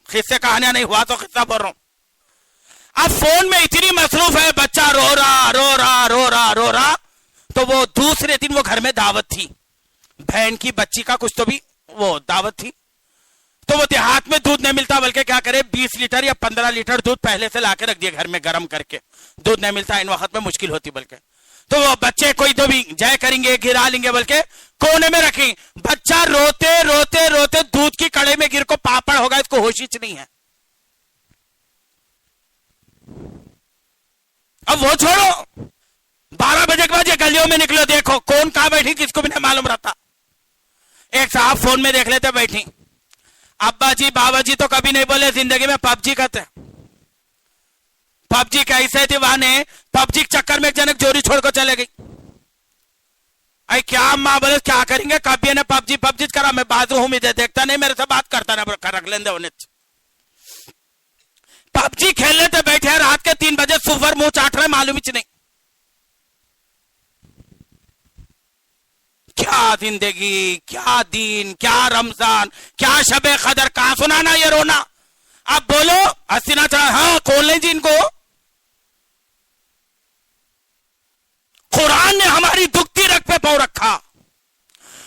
قصے کہانیاں نہیں ہوا تو قصہ بول رہا ہوں. اب فون میں اتنی مصروف ہے، بچہ رو رہا. تو وہ دوسرے دن وہ گھر میں دعوت تھی، بہن کی بچی کا کچھ تو بھی وہ دعوت تھی. تو وہ دیہات میں دودھ نہیں ملتا، بلکہ کیا کرے 20 لیٹر یا 15 لیٹر دودھ پہلے سے لا کے رکھ دیا گھر میں گرم کر کے. دودھ نہیں ملتا ان وقت میں مشکل ہوتی، بلکہ تو وہ بچے کوئی تو بھی جے کریں گے، گرا لیں گے، بلکہ کونے میں رکھیں. بچہ روتے دودھ کی کڑے میں گر کو پاپڑ ہوگا، اس کو ہوش ہی نہیں ہے. اب وہ چھوڑو، 12 بجے کے بعد یہ گلیوں میں نکلو، دیکھو کون کہاں بیٹھی کس کو بھی نہیں معلوم رہتا. ایک صاحب فون میں دیکھ لیتے بیٹھی، ابا جی بابا جی تو کبھی نہیں بولے زندگی میں پب جی کہتے. پب جی کیسے دیوانے، پب جی چکر میں ایک جنک جوری چھوڑ کو چلے گئی. اے کیا ماں بولے کیا کریں گے، کبھی نے پب جی کرا، میں بازو ہوں، مجھے دیکھتا نہیں، میرے سے بات کرتا نہیں، رکھ لیں دے انہیں. پب جی کھیل لیتے بیٹھے رات کے 3 بجے، سفر منہ چاٹ رہے، معلوم ہی نہیں. کیا زندگی، کیا دین، کیا رمضان، کیا شب قدر، کہاں سنانا یہ رونا. اب بولو ہسینا چاہ، ہاں کھول لیں جی ان کو. قرآن نے ہماری دکھتی رگ پہ پاؤں رکھا،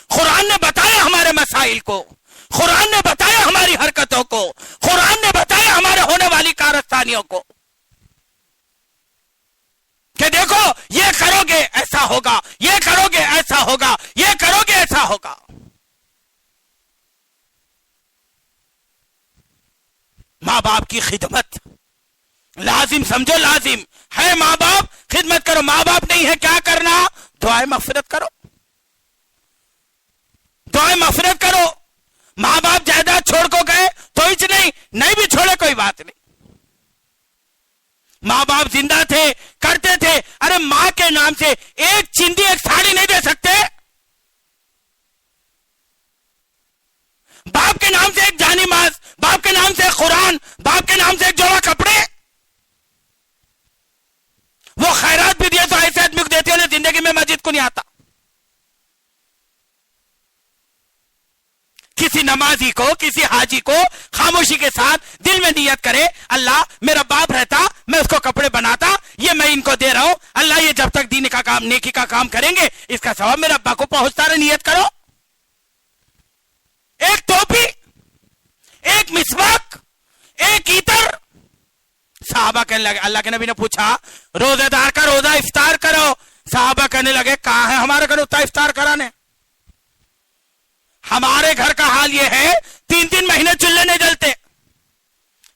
قرآن نے بتایا ہمارے مسائل کو، قرآن نے بتایا ہماری حرکتوں کو، قرآن نے بتایا ہمارے ہونے والی کارستانیوں کو کہ دیکھو یہ کرو گے ایسا ہوگا، یہ کرو گے ایسا ہوگا، یہ کرو گے ایسا ہوگا. ماں باپ کی خدمت لازم سمجھو، لازم ہے. ماں باپ خدمت کرو، ماں باپ نہیں ہے کیا کرنا، دعائیں مغفرت کرو، دعائیں مغفرت کرو. ماں باپ جائیداد چھوڑ کو گئے تو ہچ نہیں بھی چھوڑے کوئی بات نہیں. ماں باپ زندہ تھے، کرتے تھے. ارے ماں کے نام سے ایک چندی ایک ساڑی نہیں دے سکتے، باپ کے نام سے ایک جانی ماز، باپ کے نام سے ایک قرآن، باپ کے نام سے ایک جوڑا کپڑے. وہ خیرات بھی دیے تو ایسے آدمی کو دیتے انہیں زندگی میں مسجد کو نہیں آتا. کسی نمازی کو، کسی حاجی کو خاموشی کے ساتھ دل میں نیت کرے، اللہ میرا باپ رہتا میں اس کو کپڑے بناتا، یہ میں ان کو دے رہا ہوں، اللہ یہ جب تک دین کا کام نیکی کا کام کریں گے اس کا ثواب میرے ابا کو پہنچتا رہے. نیت کرو. ایک ٹوپی، ایک مسواک، ایک عطر. صحابہ کہنے لگے، اللہ کے نبی نے پوچھا روزے دار کا روزہ افطار کرو. صحابہ کہنے لگے کہاں ہے ہمارے گھر اتنا افطار کرانے. ہمارے گھر کا حال یہ ہے 3 مہینے چولہے نہیں جلتے.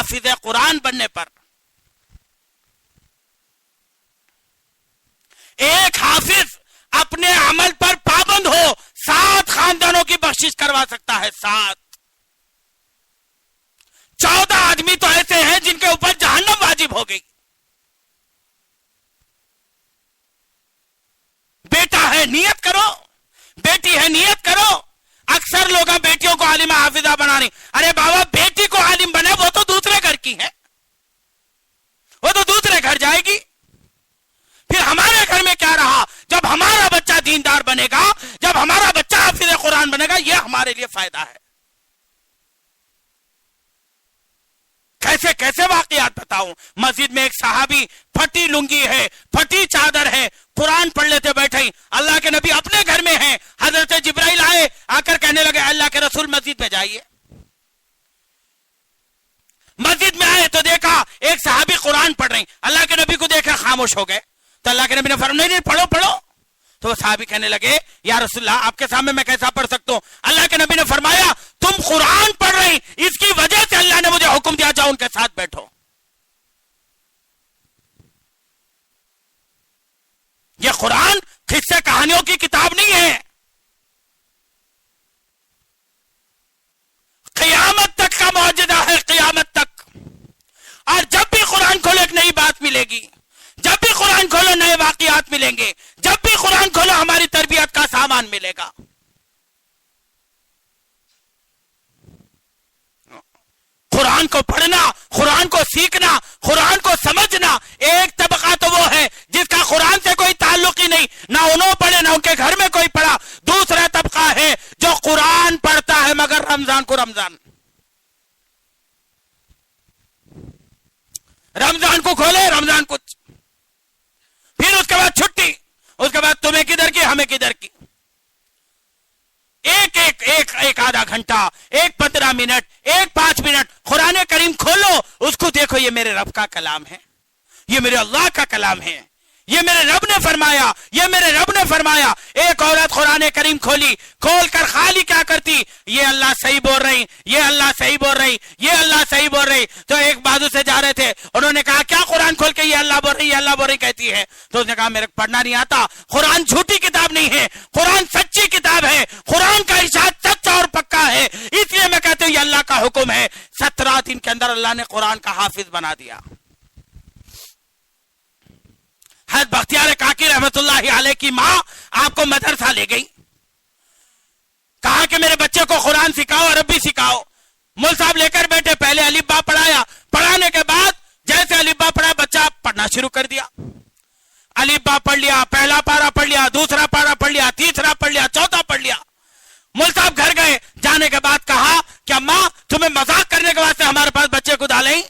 حافظ قرآن بننے پر. ایک حافظ اپنے عمل پر پابند ہو 7 خاندانوں کی بخشش کروا سکتا ہے. 7. 14 آدمی تو ایسے ہیں جن کے اوپر جہنم واجب ہو گئی. بیٹا ہے نیت کرو, بیٹی ہے نیت کرو. اکثر لوگ بیٹیوں کو عالمہ حافظہ بنانے. ارے بابا, بیٹی کو عالم بنے وہ تو دوسرے گھر کی ہے, وہ تو دوسرے گھر جائے گی. پھر ہمارے گھر میں کیا رہا؟ جب ہمارا بچہ دیندار بنے گا, جب ہمارا بچہ حافظ قرآن بنے گا, یہ ہمارے لیے فائدہ ہے. کیسے کیسے واقعات بتاؤں. مسجد میں ایک صحابی, پھٹی لنگی ہے, پھٹی چادر ہے, قرآن پڑھ لیتے بیٹھے. اللہ کے نبی اپنے گھر میں ہیں, حضرت جبرائیل آئے, آ کر کہنے لگے اللہ کے رسول مسجد میں جائیے. مسجد میں آئے تو دیکھا ایک صحابی قرآن پڑھ رہے. اللہ کے نبی کو دیکھا خاموش ہو گئے. تو اللہ کے نبی نے فرمایا نہیں پڑھو پڑھو. تو وہ صحابی کہنے لگے یا رسول اللہ آپ کے سامنے میں کیسا پڑھ سکتا ہوں؟ اللہ کے نبی نے فرمایا تم قرآن پڑھ رہی, اس کی وجہ سے اللہ نے مجھے حکم دیا جاؤ ان کے ساتھ بیٹھو. یہ قرآن قصے کہانیوں کی کتاب نہیں ہے. قیامت تک کا معجزہ ہے, قیامت تک. اور جب بھی قرآن کھولو ایک نئی بات ملے گی, جب بھی قرآن کھولو نئے واقعات ملیں گے, جب بھی قرآن کھولو ہماری تربیت کا سامان ملے گا. قرآن کو پڑھنا, قرآن کو سیکھنا, قرآن کو سمجھنا. ایک طبقہ تو وہ ہے جس کا قرآن سے کوئی تعلق ہی نہیں, نہ انہوں پڑھے نہ ان کے گھر میں کوئی پڑھا. دوسرا طبقہ ہے جو قرآن پڑھتا ہے مگر رمضان کو رمضان کو کھولے, رمضان کو, پھر اس کے بعد چھٹی, اس کے بعد تمہیں کدھر کی ہمیں کدھر کی. ایک آدھا گھنٹہ, ایک 15 منٹ, ایک 5 منٹ قرآن کریم کھولو, اس کو دیکھو یہ میرے رب کا کلام ہے, یہ میرے اللہ کا کلام ہے, یہ میرے رب نے فرمایا, یہ میرے رب نے فرمایا. ایک عورت قرآن کریم کھولی, کھول کر خالی کیا کرتی, یہ اللہ صحیح بول رہی, یہ اللہ صحیح بول رہی, یہ اللہ صحیح بول رہی. تو ایک بازو سے جا رہے تھے, انہوں نے کہا کیا قرآن کھول کے یہ اللہ بول رہی, یہ اللہ بول رہی کہتی ہے. تو اس نے کہا میرے پڑھنا نہیں آتا. قرآن جھوٹی کتاب نہیں ہے, قرآن سچی کتاب ہے, قرآن کا ارشاد سچا اور پکا ہے, اس لیے میں کہتا ہوں یہ اللہ کا حکم ہے. 17 دن کے اندر اللہ نے قرآن کا حافظ بنا دیا. حضرت بختیار کاکی رحمت اللہ علیہ کی ماں آپ کو مدرسہ لے گئی, کہا کہ میرے بچے کو قرآن سکھاؤ, عربی سکھاؤ. مول صاحب لے کر بیٹھے, پہلے الف با پڑھایا, پڑھانے کے بعد جیسے الف با پڑھا بچہ پڑھنا شروع کر دیا. الف با پڑھ لیا, پہلا پارا پڑھ لیا, دوسرا پارا پڑھ لیا, تیسرا پڑھ لیا, چوتھا پڑھ لیا. مول صاحب گھر گئے, جانے کے بعد کہا کہ اماں تمہیں مذاق کرنے کے واسطے ہمارے پاس بچے کو ڈالیں,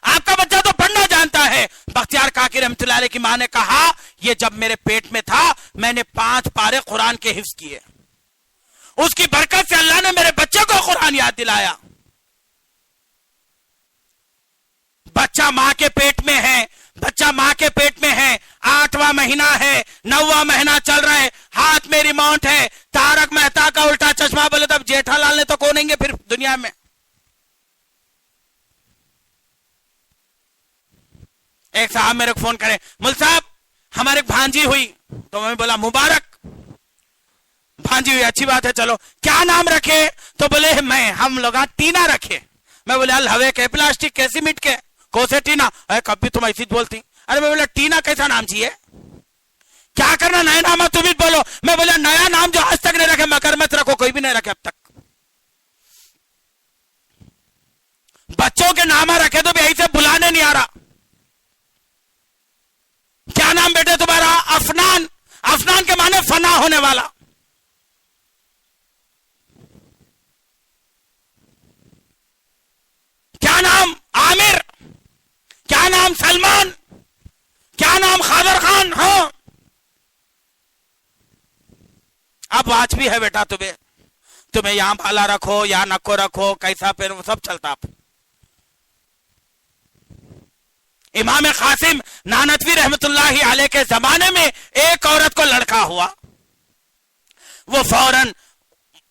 آپ کا بچہ تو پڑھنا جانتا ہے. بختیار کاکی رحمت اللہ علیہ کی ماں نے کہا یہ جب میرے پیٹ میں تھا میں نے 5 پارے قرآن کے حفظ کیے, اس کی برکت سے اللہ نے میرے بچے کو قرآن یاد دلایا. بچہ ماں کے پیٹ میں ہے, بچہ ماں کے پیٹ میں ہے, 8واں مہینہ ہے, 9واں مہینہ چل رہا ہے, ہاتھ میں ریموٹ ہے. تارک مہتا کا الٹا چشمہ بولے تب جیٹھا لال نے تو کونیں گے پھر دنیا میں. ایک صاحب میرے کو فون کرے, مل صاحب ہمارے بھانجی ہوئی. تو میں بولا مبارک, بھانجی ہوئی اچھی بات ہے, چلو کیا نام رکھے؟ تو بولے ہم لوگ ٹینا رکھے. میں بولے الوے کے پلاسٹک کے سیمنٹ کے کوسے ٹینا, کبھی تم ایسی بولتی. ارے میں بولا ٹینا کیسا نام چاہیے, کیا کرنا نیا نام ہے تم بھی بولو. میں بولا نیا نام جو آج تک نہیں رکھے مگر مت رکھو, کوئی بھی نہیں رکھے اب تک. بچوں کے نام رکھے تو بھی ایسے بلانے نہیں آ رہا. کیا نام بیٹے تمہارا؟ افنان. افنان کے معنی فنا ہونے والا. کیا نام؟ عامر. کیا نام؟ سلمان. کیا نام؟ خادر خان. ہاں اب واچ بھی ہے بیٹا تمہیں یہاں بالا رکھو یا نکو رکھو, کیسا پھر وہ سب چلتا. امام قاسم نانوتوی رحمت اللہ علیہ کے زمانے میں ایک عورت کو لڑکا ہوا, وہ فوراً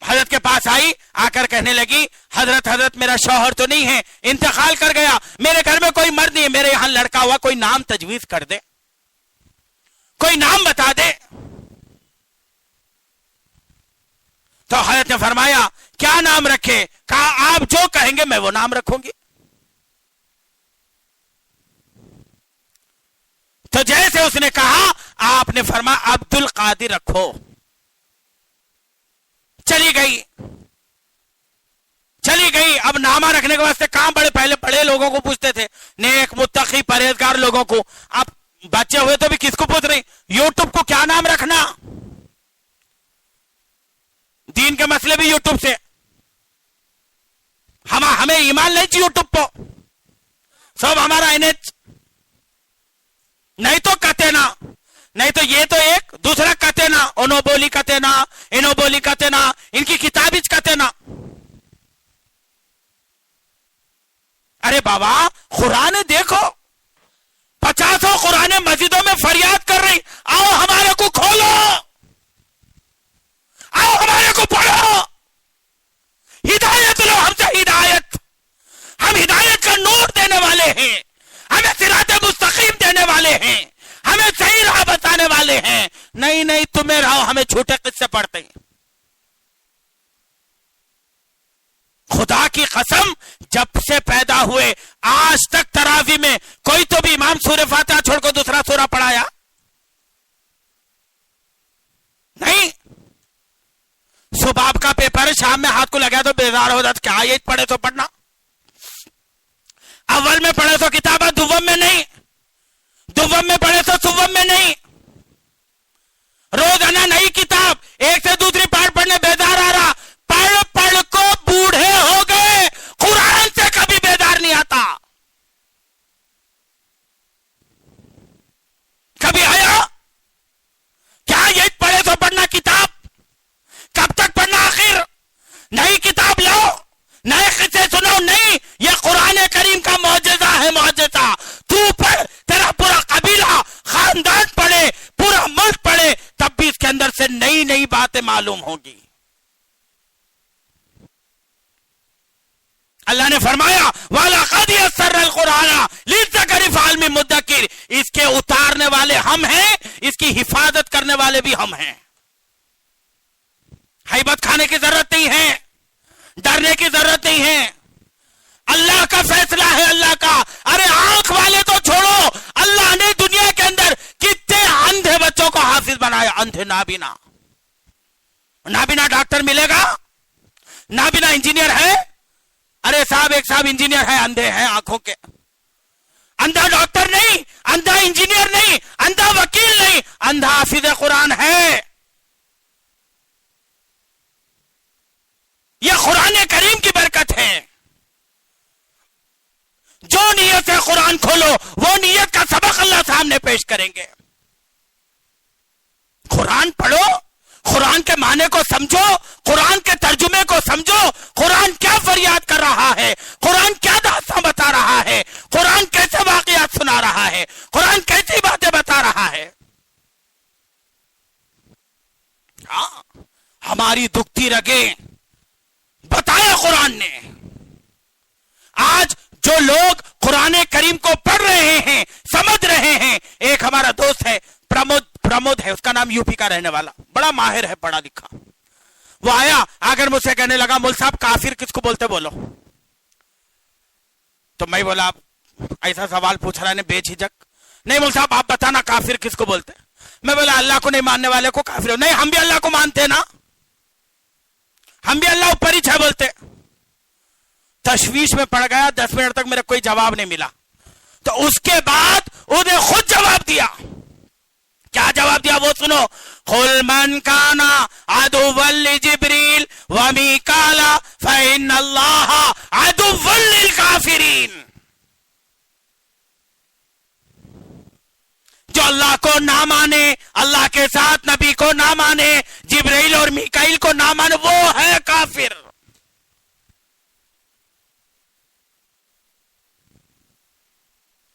حضرت کے پاس آئی, آ کر کہنے لگی حضرت میرا شوہر تو نہیں ہے, انتقال کر گیا, میرے گھر میں کوئی مرد نہیں ہے, میرے یہاں لڑکا ہوا, کوئی نام تجویز کر دے, کوئی نام بتا دے. تو حضرت نے فرمایا کیا نام رکھے؟ کہا آپ جو کہیں گے میں وہ نام رکھوں گی. تو جیسے اس نے کہا آپ نے فرمایا عبد القادر رکھو. چلی گئی. اب نامہ رکھنے کے واسطے کہاں پہلے بڑے لوگوں کو پوچھتے تھے, نیک متقی پرہیزگار لوگوں کو. اب بچے ہوئے تو بھی کس کو پوچھ رہے, یوٹیوب کو کیا نام رکھنا. دین کے مسئلے بھی یوٹیوب سے. ہمیں ایمان نہیں چاہیے یوٹیوب پہ, سب ہمارا NH, نہیں تو کتنا, نہیں تو یہ تو ایک دوسرا کتنا, انو بولی کتنا, انو بولی کتنا, ان کی کتاب کتنا. ارے بابا قرآن دیکھو, 50 قرآن مسجدوں میں فریاد کر رہی, آؤ ہمارے کو کھولو, آؤ ہمارے کو پڑھو, ہدایت لو ہم سے ہدایت. ہم ہدایت کا نور دینے والے ہیں, ہمیں صراط مستقیم دینے والے ہیں, ہمیں صحیح راہ بتانے والے ہیں. نہیں تمہیں راہ ہمیں جھوٹے قصے پڑھتے ہیں. خدا کی قسم جب سے پیدا ہوئے آج تک تراوی میں کوئی تو بھی امام سورہ فاتحہ چھوڑ کو دوسرا سورہ پڑھایا نہیں. صبح کا پیپر شام میں ہاتھ کو لگا تو بیزار ہو جاتا, کیا یہ پڑھے تو پڑھنا, اول میں پڑھے تو کتابہ, دوم میں نہیں, دوم میں پڑھے تو سوم میں نہیں. روزانہ نئی کتاب, ایک سے دوسری پارٹ پڑھنے بیدار آ رہا, پڑھ کو بوڑھے ہو گئے, قرآن سے کبھی بیدار نہیں آتا. کبھی آیا کیا یہ پڑھے تو پڑھنا کتاب, کب تک پڑھنا آخر. نئی کتاب لو, نئے قصے سنو, نہیں یہ قرآن کریم کا معجزہ ہے, معجزہ. تو پڑھ, تیرا پورا قبیلہ خاندان پڑھے, پورا ملک پڑھے, تب بھی اس کے اندر سے نئی باتیں معلوم ہوگی. اللہ نے فرمایا وَلَقَدْ يَسَّرْنَا الْقُرْآنَ لِلذِّكْرِ فَهَلْ مِن مُدَّكِرٍ. اس کے اتارنے والے ہم ہیں, اس کی حفاظت کرنے والے بھی ہم ہیں. ہیبت کھانے کی ضرورت نہیں ہے, ڈرنے کی ضرورت نہیں ہے. اللہ کا فیصلہ ہے, اللہ کا. ارے آنکھ والے تو چھوڑو, اللہ نے دنیا کے اندر کتنے اندھے بچوں کو حافظ بنایا, اندھے نابینا. نابینا ڈاکٹر ملے گا, نابینا انجینئر ہے. ارے صاحب ایک صاحب انجینئر ہے, اندھے ہیں آنکھوں کے. اندھا ڈاکٹر نہیں, اندھا انجینئر نہیں, اندھا وکیل نہیں, اندھا حافظ قرآن ہے. یہ قرآن کریم کی برکت ہے. جو نیت سے قرآن کھولو وہ نیت کا سبق اللہ سامنے پیش کریں گے. قرآن پڑھو, قرآن کے معنی کو سمجھو, قرآن کے ترجمے کو سمجھو, قرآن کیا فریاد کر رہا ہے, قرآن کیا داستان بتا رہا ہے, قرآن کیسے واقعات سنا رہا ہے, قرآن کیسی باتیں بتا رہا ہے. ہاں ہماری دکھتی رگیں بتایا قرآن نے. آج جو لوگ قرآن کریم کو پڑھ رہے ہیں, سمجھ رہے ہیں, ایک ہمارا دوست ہے پرمود ہے, اس کا نام یو پی کا رہنے والا, بڑا ماہر ہے, پڑھا لکھا. وہ آیا اگر مجھ سے کہنے لگا مول صاحب کافر کس کو بولتے بولو. تو میں بولا ایسا سوال پوچھ رہا ہے بے جھجک, نہیں مول صاحب آپ بتانا کافر کس کو بولتے. میں بولا اللہ کو نہیں ماننے والے کو کافر ہو. نہیں ہم بھی اللہ کو مانتے نا, ہم بھی اللہ اوپر ہی چھ بولتے. تشویش میں پڑ گیا, 10 منٹ تک میرے کوئی جواب نہیں ملا. تو اس کے بعد انہیں خود جواب دیا. کیا جواب دیا وہ سنو. قُلْ مَنْ كَانَ عَدُوًّا لِجِبْرِيلَ وَمِيكَالَ فَإِنَّ اللَّهَ عَدُوٌّ لِلْكَافِرِينَ. جو اللہ کو نہ مانے, اللہ کے ساتھ نبی کو نہ مانے, جبرائیل اور میکائیل کو نہ مانے, وہ ہے کافر.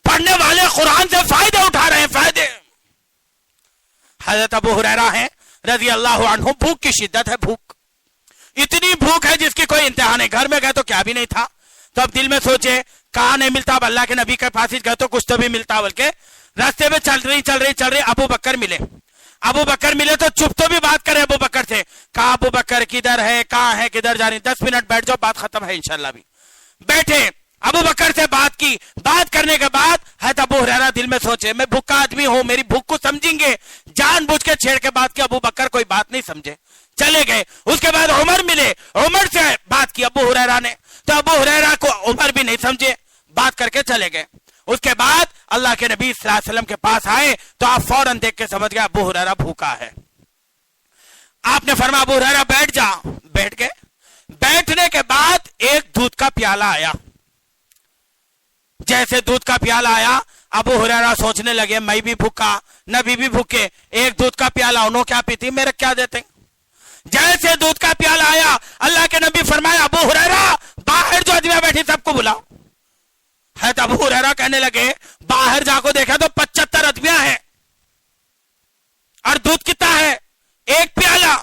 پڑھنے والے قرآن سے فائدے اٹھا رہے ہیں, فائدے. حضرت ابو ہریرہ ہیں رضی اللہ عنہ, بھوک کی شدت ہے, بھوک اتنی بھوک ہے جس کی کوئی انتہا نہیں, گھر میں گئے تو کیا بھی نہیں تھا. تو اب دل میں سوچے کہاں نہیں ملتا, اب اللہ کے نبی کے پاس گئے تو کچھ تو بھی ملتا. بلکہ راستے میں چل رہی ابو بکر ملے تو چپ تو بھی بات کرے ابو بکر سے. کہا ابو بکر کدھر ہے, کہاں ہے, کدھر جا رہی, 10 منٹ بیٹھ جاؤ, بات ختم ہے انشاءاللہ. بھی بیٹھے ابو بکر سے بات کی. بات کرنے کے بعد حضرت ابو ہریرہ دل میں سوچے میں بھوکا آدمی ہوں, میری بھوک کو سمجھیں گے, جان بوجھ کے چھیڑ کے بات کی. ابو بکر کوئی بات نہیں سمجھے, چلے گئے. اس کے بعد عمر ملے, عمر سے بات کی ابو ہریرہ نے, تو ابو ہریرہ کو عمر بھی نہیں سمجھے, بات کر کے چلے گئے. اس کے بعد اللہ کے نبی صلی اللہ علیہ وسلم کے پاس آئے تو آپ فوراً دیکھ کے سمجھ گئے ابو ہریرہ بھوکا ہے. آپ نے فرمایا ابو ہریرہ بیٹھ جا. بیٹھ گئے. بیٹھنے کے بعد ایک دودھ کا پیالہ آیا. جیسے دودھ کا پیالہ آیا ابو ہریرہ سوچنے لگے میں بھی بھوکا, نبی بھی بھوکے, ایک دودھ کا پیالہ انہوں کیا پیتی, میرے کیا دیتے. جیسے دودھ کا پیالہ آیا اللہ کے نبی فرمایا ابو ہریرہ باہر جو ادویہ بیٹھی سب کو بلاؤ. ہے تو ابو ہریرہ کہنے لگے باہر جا کو دیکھا تو 75 ادویہ ہیں اور دودھ کتنا ہے, ایک پیالہ.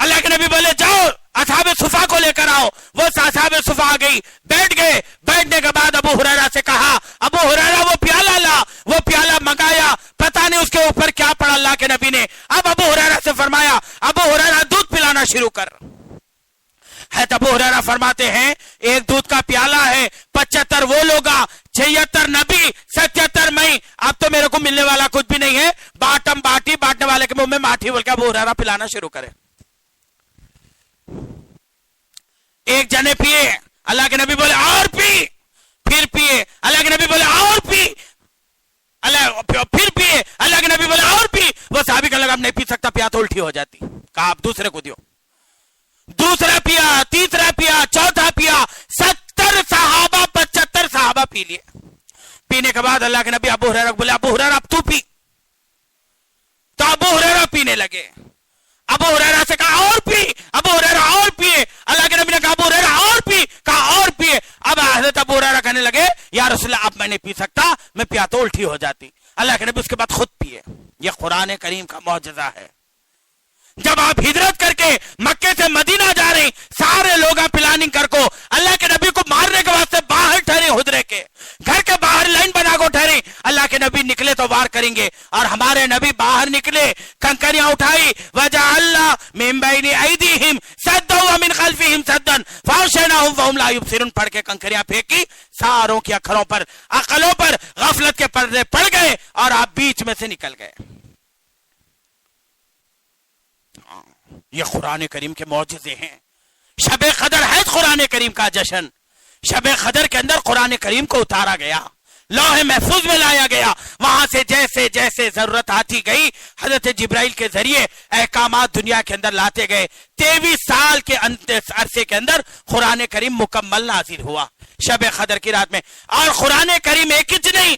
اللہ کے نبی بولے جاؤ اصحاب صفا کو لے کر آؤ. وہ اصحاب صفا آ گئی, بیٹھ گئے. بیٹھنے کے بعد ابو ہریرہ سے کہا ابو ہریرہ وہ پیالہ لا. وہ پیالہ منگایا, پتہ نہیں اس کے اوپر کیا پڑا اللہ کے نبی نے. اب ابو ہریرہ سے فرمایا ابو ہریرہ دودھ پلانا شروع کر. ہے ابو ہریرہ فرماتے ہیں ایک دودھ کا پیالہ ہے, 75 وہ لوگا, 76 نبی, 77 میں. اب تو میرے کو ملنے والا کچھ بھی نہیں ہے, باٹم باٹی, بانٹنے والے کے منہ میں ماٹھی بول کے ابو ہریرہ پلانا شروع کرے. ایک جنے پیے, اللہ کے نبی بولے اور پی, پھر پیے. اللہ کے نبی بولے اور پی, پھر پیے. اللہ کے نبی بولے اور پی. وہ صحابی کہنے لگا اب نہیں پی سکتا, پیا تو الٹی ہو جاتی. کہا آپ دوسرے کو دیو. دوسرا پیا, تیسرا پیا, چوتھا پیا. 70 صحابہ 75 صحابہ پی لیے. پینے کے بعد اللہ کے نبی ابو ہریرہ کو بولے ابو ہریرہ اب تو پی. تو ابو ہریرہ پینے لگے. ابو ہریرہ سے کہا اور پی. ابو ہریرہ اور پیے. اللہ کے نبی نے کہا ابو ہریرہ اور پی. کہا اور پیے. اب حضرت ابو ہریرہ کہنے لگے یا رسول اللہ اب میں نہیں پی سکتا, میں پیا تو الٹی ہو جاتی. اللہ کے نبی اس کے بعد خود پیے. یہ قرآن کریم کا معجزہ ہے. جب آپ ہجرت کر کے مکے سے مدینہ جا رہے ہیں, سارے لوگ پلاننگ کر کو اللہ کے نبی کو مارنے کے واسطے باہر ٹھہرے, حجرے کے گھر کے باہر لائن بنا کو ٹھہرے. اللہ کے نبی نکلے تو وار کریں گے, اور ہمارے نبی باہر نکلے, کنکریاں اٹھائی, وجعلنا من بین ایدیہم سدا ومن خلفہم سدا فاغشیناہم فہم لا یبصرون. پڑھ کے کنکریاں پھینکی, ساروں کی عقلوں پر غفلت کے پردے پڑ گئے اور آپ بیچ میں سے نکل گئے. یہ قرآن کریم کے معجزے ہیں. شب قدر ہے قرآن کریم کا جشن. شب قدر کے اندر قرآن کریم کو اتارا گیا, لوح محفوظ میں لایا گیا. وہاں سے جیسے جیسے ضرورت آتی گئی حضرت جبرائیل کے ذریعے احکامات دنیا کے اندر لاتے گئے. 23 سال کے عرصے کے اندر قرآن کریم مکمل نازل ہوا شب قدر کی رات میں. اور قرآن کریم ایک ہی نہیں,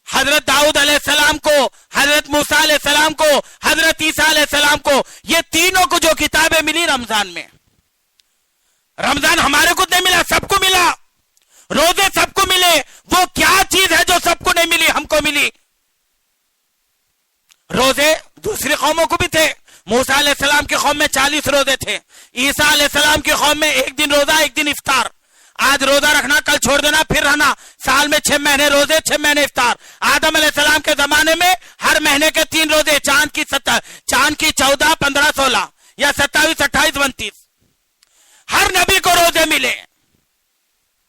حضرت داؤد علیہ السلام کو, حضرت موسیٰ علیہ السلام کو, حضرت عیسیٰ علیہ السلام کو, یہ تینوں کو جو کتابیں ملی رمضان میں. رمضان ہمارے کو نہیں ملا, سب کو ملا. روزے سب کو ملے. وہ کیا چیز ہے جو سب کو نہیں ملی, ہم کو ملی. روزے دوسری قوموں کو بھی تھے. موسیٰ علیہ السلام کی قوم میں 40 روزے تھے. عیسیٰ علیہ السلام کی قوم میں ایک دن روزہ ایک دن افطار. آج روزہ رکھنا, کل چھوڑ دینا, پھر رہنا. سال میں 6 مہینے روزے, 6 مہینے افطار. آدم علیہ السلام کے زمانے میں ہر مہینے کے 3 روزے, چاند کی 14, 15, 16 یا 27, 28, 29. ہر نبی کو روزے ملے,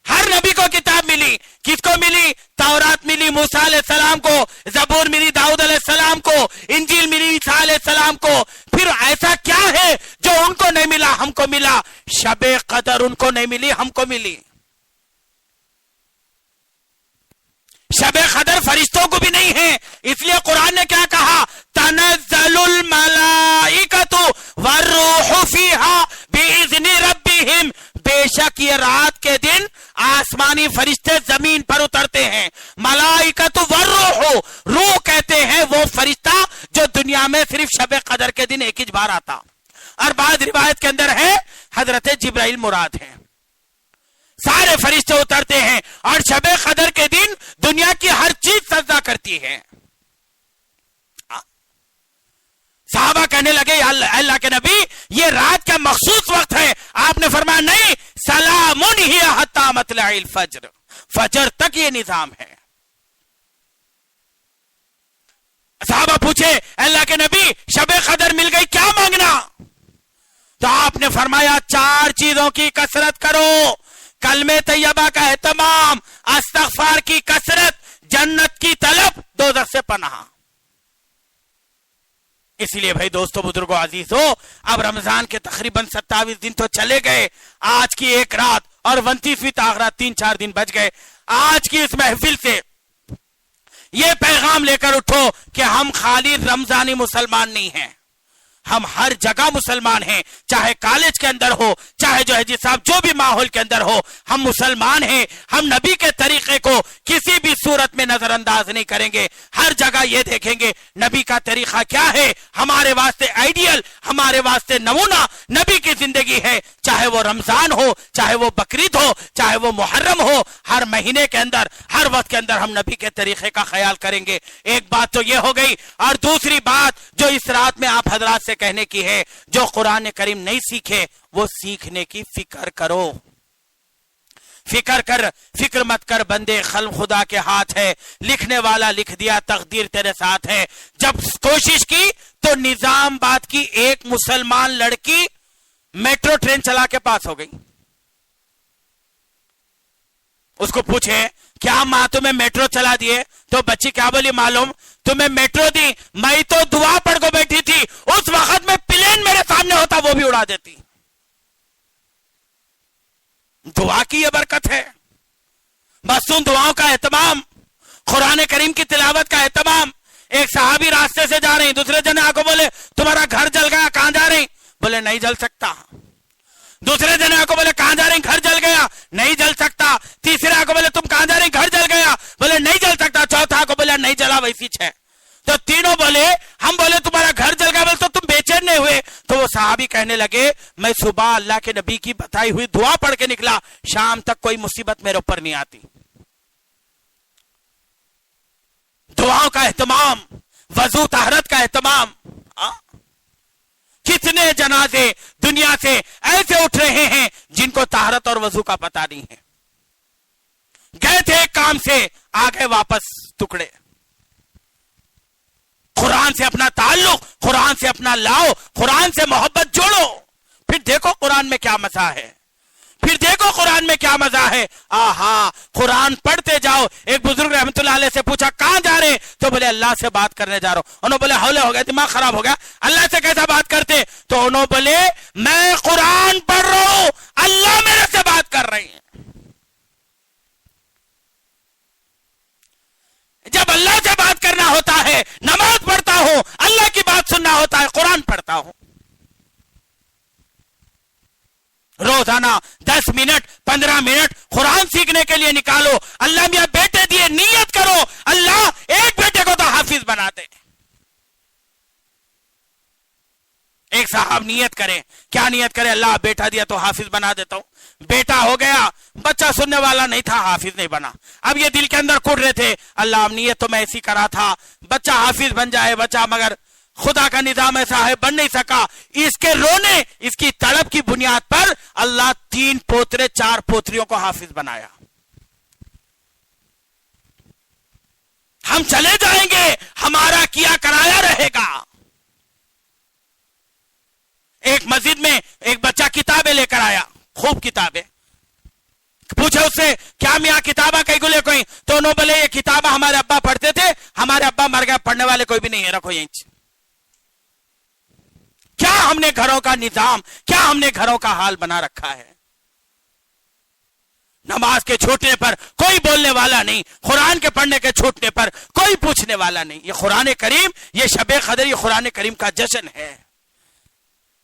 ہر نبی کو کتاب ملی. کس کو ملی؟ تورات ملی موسیٰ علیہ السلام کو, زبور ملی داؤد علیہ السلام کو, انجیل ملی عیسیٰ علیہ السلام کو. پھر ایسا کیا ہے جو ان کو نہیں ملا ہم کو ملا؟ شب قدر ان کو نہیں ملی, ہم کو ملی. شب قدر فرشتوں کو بھی نہیں ہے, اس لیے قرآن نے کیا کہا؟ تنزل الملائکۃ والروح فیہا بإذن ربہم. بے شک یہ رات کے دن آسمانی فرشتے زمین پر اترتے ہیں. ملائکۃ والروح, روح کہتے ہیں وہ فرشتہ جو دنیا میں صرف شب قدر کے دن ایک ہی بار آتا. اور بعض روایت کے اندر ہے حضرت جبرائیل مراد ہے. سارے فرشتے اترتے ہیں اور شب قدر کے دن دنیا کی ہر چیز سجدہ کرتی ہے. صحابہ کہنے لگے اللہ کے نبی یہ رات کا مخصوص وقت ہے. آپ نے فرمایا نہیں، سلامن ہی حتی مطلع الفجر، فجر تک یہ نظام ہے. صحابہ پوچھے اللہ کے نبی شب قدر مل گئی کیا مانگنا؟ تو آپ نے فرمایا 4 چیزوں کی کثرت کرو، کلمہ طیبہ کا اہتمام، استغفار کی کثرت، جنت کی طلب، دوزخ سے پناہ. اس لیے بھائی دوستو بزرگو عزیزو، اب رمضان کے تقریباً 27 دن تو چلے گئے. آج کی ایک رات اور 29ویں تاخرات 3-4 دن بچ گئے. آج کی اس محفل سے یہ پیغام لے کر اٹھو کہ ہم خالی رمضانی مسلمان نہیں ہیں، ہم ہر جگہ مسلمان ہیں، چاہے کالج کے اندر ہو، چاہے جو ہے جی صاحب جو بھی ماحول کے اندر ہو، ہم مسلمان ہیں. ہم نبی کے طریقے کو کسی بھی صورت میں نظر انداز نہیں کریں گے. ہر جگہ یہ دیکھیں گے نبی کا طریقہ کیا ہے، ہمارے واسطے آئیڈیل، ہمارے واسطے نمونہ نبی کی زندگی ہے. چاہے وہ رمضان ہو، چاہے وہ بقرعید ہو، چاہے وہ محرم ہو، ہر مہینے کے اندر، ہر وقت کے اندر ہم نبی کے طریقے کا خیال کریں گے. ایک بات تو یہ ہو گئی. اور دوسری بات جو اس رات میں آپ حضرات سے کہنے کی ہے، جو قرآن کریم نہیں سیکھے وہ سیکھنے کی فکر کرو. فکر مت کر بندے، خلق خدا کے ہاتھ ہے، لکھنے والا لکھ دیا، تقدیر تیرے ساتھ ہے. جب کوشش کی تو نظام آباد کی ایک مسلمان لڑکی میٹرو ٹرین چلا کے پاس ہو گئی. اس کو پوچھے کیا ماں تمہیں میٹرو چلا دیے؟ تو بچی کیا بولی معلوم؟ تمہیں میٹرو دی، میں تو دعا پڑھ کو بیٹھی تھی، اس وقت میں پلین میرے سامنے ہوتا وہ بھی اڑا دیتی. دعا کی یہ برکت ہے. بس ان دعاؤں کا اہتمام، قرآن کریم کی تلاوت کا اہتمام. ایک صحابی راستے سے جا رہی، دوسرے جنے آ کو بولے تمہارا گھر جل گیا، کہاں جا رہی؟ بولے نہیں جل سکتا. دوسرے جنے آ کو بولے کہاں جا رہی؟ گھر جل گیا. نہیں جل سکتا. تیسرے آ کو بولے تم کہاں جا رہی؟ گھر جل گیا. بولے نہیں جل سکتا. چوتھا کو بولے نہیں جلا ویسی ہے. تو تینوں بولے ہم بولے تمہارا گھر جل گیا، بولے تو تم بے چین نہیں ہوئے؟ تو وہ صحابی کہنے لگے میں صبح اللہ کے نبی کی بتائی ہوئی دعا پڑھ کے نکلا، شام تک کوئی مصیبت میرے اوپر نہیں آتی. دعاؤں کا اہتمام، وضو طہارت کا اہتمام. کتنے جنازے دنیا سے ایسے اٹھ رہے ہیں جن کو طہارت اور وضو کا پتہ نہیں ہے. گئے تھے ایک کام سے، آ گئے واپس ٹکڑے. قرآن سے اپنا تعلق، قرآن سے اپنا لاؤ، قرآن سے محبت جوڑو، پھر دیکھو قرآن میں کیا مزہ ہے. پھر دیکھو قرآن میں کیا مزہ ہے. آہا قرآن پڑھتے جاؤ. ایک بزرگ رحمت اللہ علیہ سے پوچھا کہاں جا رہے؟ تو بولے اللہ سے بات کرنے جا رہا ہوں. انہوں بولے حولے ہو گیا، دماغ خراب ہو گیا، اللہ سے کیسا بات کرتے؟ تو انہوں بولے میں قرآن پڑھ رہا ہوں، اللہ میرے سے بات کر رہے ہیں. جب اللہ سے بات کرنا ہوتا ہے نماز پڑھتا ہوں، اللہ کی بات سننا ہوتا ہے قرآن پڑھتا ہوں. روزانہ 10 منٹ 15 منٹ قرآن سیکھنے کے لیے نکالو. اللہ میاں بیٹے دیے، نیت کرو اللہ ایک بیٹے کو تو حافظ بنا دے. ایک صاحب نیت کرے، کیا نیت کرے؟ اللہ بیٹا دیا تو حافظ بنا دیتا ہوں. بیٹا ہو گیا، بچہ سننے والا نہیں تھا، حافظ نہیں بنا. اب یہ دل کے اندر کڑ رہے تھے اللہ نیت تو میں ایسی کرا تھا بچہ حافظ بن جائے بچہ، مگر خدا کا نظام ایسا ہے بن نہیں سکا. اس کے رونے، اس کی طلب کی بنیاد پر اللہ 3 پوترے 4 پوتریوں کو حافظ بنایا. ہم چلے جائیں گے، ہمارا کیا کرایا رہے گا. ایک مسجد میں ایک بچہ کتابیں لے کر آیا، خوب کتابیں. پوچھا اس سے کیا میاں کتابہ کئی گلے کوئی؟ تو انہوں بولے یہ کتابہ ہمارے ابا پڑھتے تھے، ہمارے ابا مر گئے، پڑھنے والے کوئی بھی نہیں ہے، رکھو یہیں. کیا ہم نے گھروں کا نظام، کیا ہم نے گھروں کا حال بنا رکھا ہے. نماز کے چھوٹنے پر کوئی بولنے والا نہیں، قرآن کے پڑھنے کے چھوٹنے پر کوئی پوچھنے والا نہیں. یہ قرآن کریم، یہ شب قدر، یہ قرآن کریم کا جشن ہے.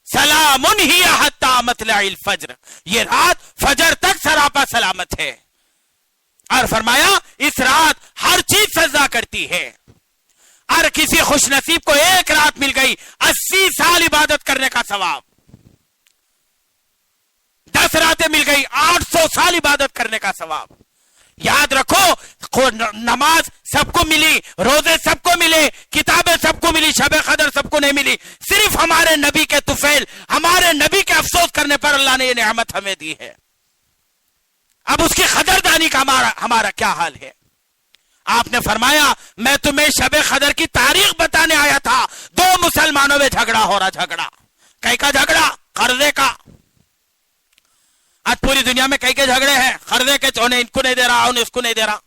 سلامن ہی حتی مطلع الفجر، یہ رات فجر تک سراپا سلامت ہے. اور فرمایا اس رات ہر چیز سجدہ کرتی ہے. اور کسی خوش نصیب کو ایک رات مل گئی 80 سال عبادت کرنے کا ثواب. 10 راتیں مل گئی 800 سال عبادت کرنے کا ثواب. یاد رکھو نماز سب کو ملی، روزے سب کو ملے، کتابیں سب کو ملی، شب قدر سب کو نہیں ملی. صرف صرف ہمارے نبی کے طفیل، ہمارے نبی کے افسوس کرنے پر اللہ نے یہ نعمت ہمیں دی ہے. اب اس کی قدردانی کا ہمارا کیا حال ہے؟ آپ نے فرمایا میں تمہیں شب قدر کی تاریخ بتانے آیا تھا. دو مسلمانوں میں جھگڑا ہو رہا. جھگڑا کئی کا جھگڑا؟ قرضے کا. آج پوری دنیا میں کئی کے جھگڑے ہیں قرضے کے، انہیں ان کو نہیں دے رہا، انہیں اس کو نہیں دے رہا.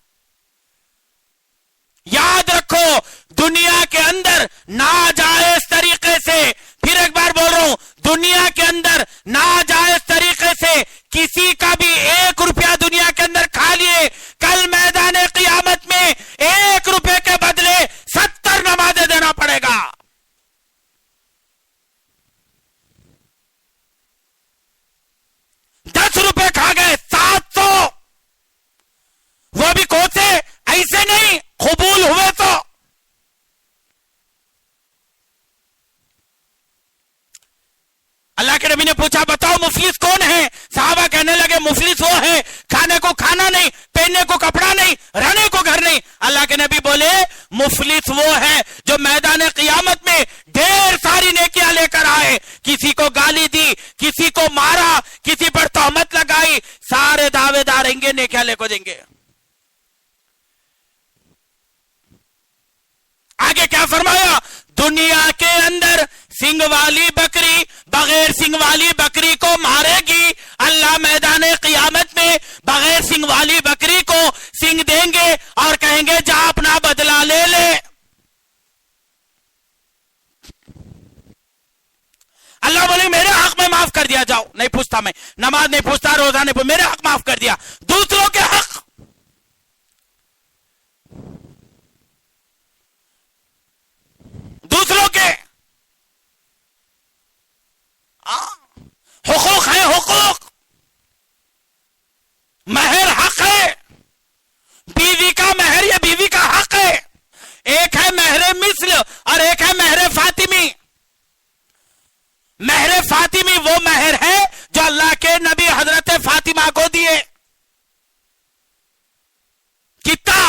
یاد رکھو دنیا کے اندر ناجائز طریقے سے، پھر ایک بار بول رہا ہوں، دنیا کے اندر ناجائز طریقے سے کسی کا بھی 1 روپیہ دنیا کے اندر کھا لیے، کل میدان قیامت میں 1 روپے کے بدلے 70 نمازیں دینا پڑے گا. ₹10 کھا گئے 700، وہ بھی کوسے ایسے نہیں، قبول ہوئے تو. اللہ کے نبی نے پوچھا بتاؤ مفلس کون ہے؟ صحابہ کہنے لگے مفلس وہ ہے کھانے کو کھانا نہیں، پہننے کو کپڑا نہیں، رہنے کو گھر نہیں. اللہ کے نبی بولے مفلس وہ ہے جو میدان قیامت میں ڈھیر ساری نیکیاں لے کر آئے، کسی کو گالی دی، کسی کو مارا، کسی پر تہمت لگائی، سارے دعوے دار رہیں گے، نیکیاں لے کو دیں گے. آگے کیا فرمایا؟ دنیا کے اندر سنگ والی بکری بغیر سنگ والی بکری کو مارے گی، اللہ میدان قیامت میں بغیر سنگ والی بکری کو سنگ دیں گے اور کہیں گے جا اپنا بدلہ لے لے. اللہ بولے میرے حق میں معاف کر دیا، جاؤ. نہیں پوچھتا میں، نماز نہیں پوچھتا، روزہ نہیں پوچھتا، میرے حق معاف کر دیا. دوسروں کے حق، دوسروں کے حقوق ہے، حقوق. مہر حق ہے، بیوی کا مہر یا بیوی کا حق ہے. ایک ہے مہر مثل اور ایک ہے مہر فاطمی. مہر فاطمی وہ مہر ہے جو اللہ کے نبی حضرت فاطمہ کو دیے. کتنا؟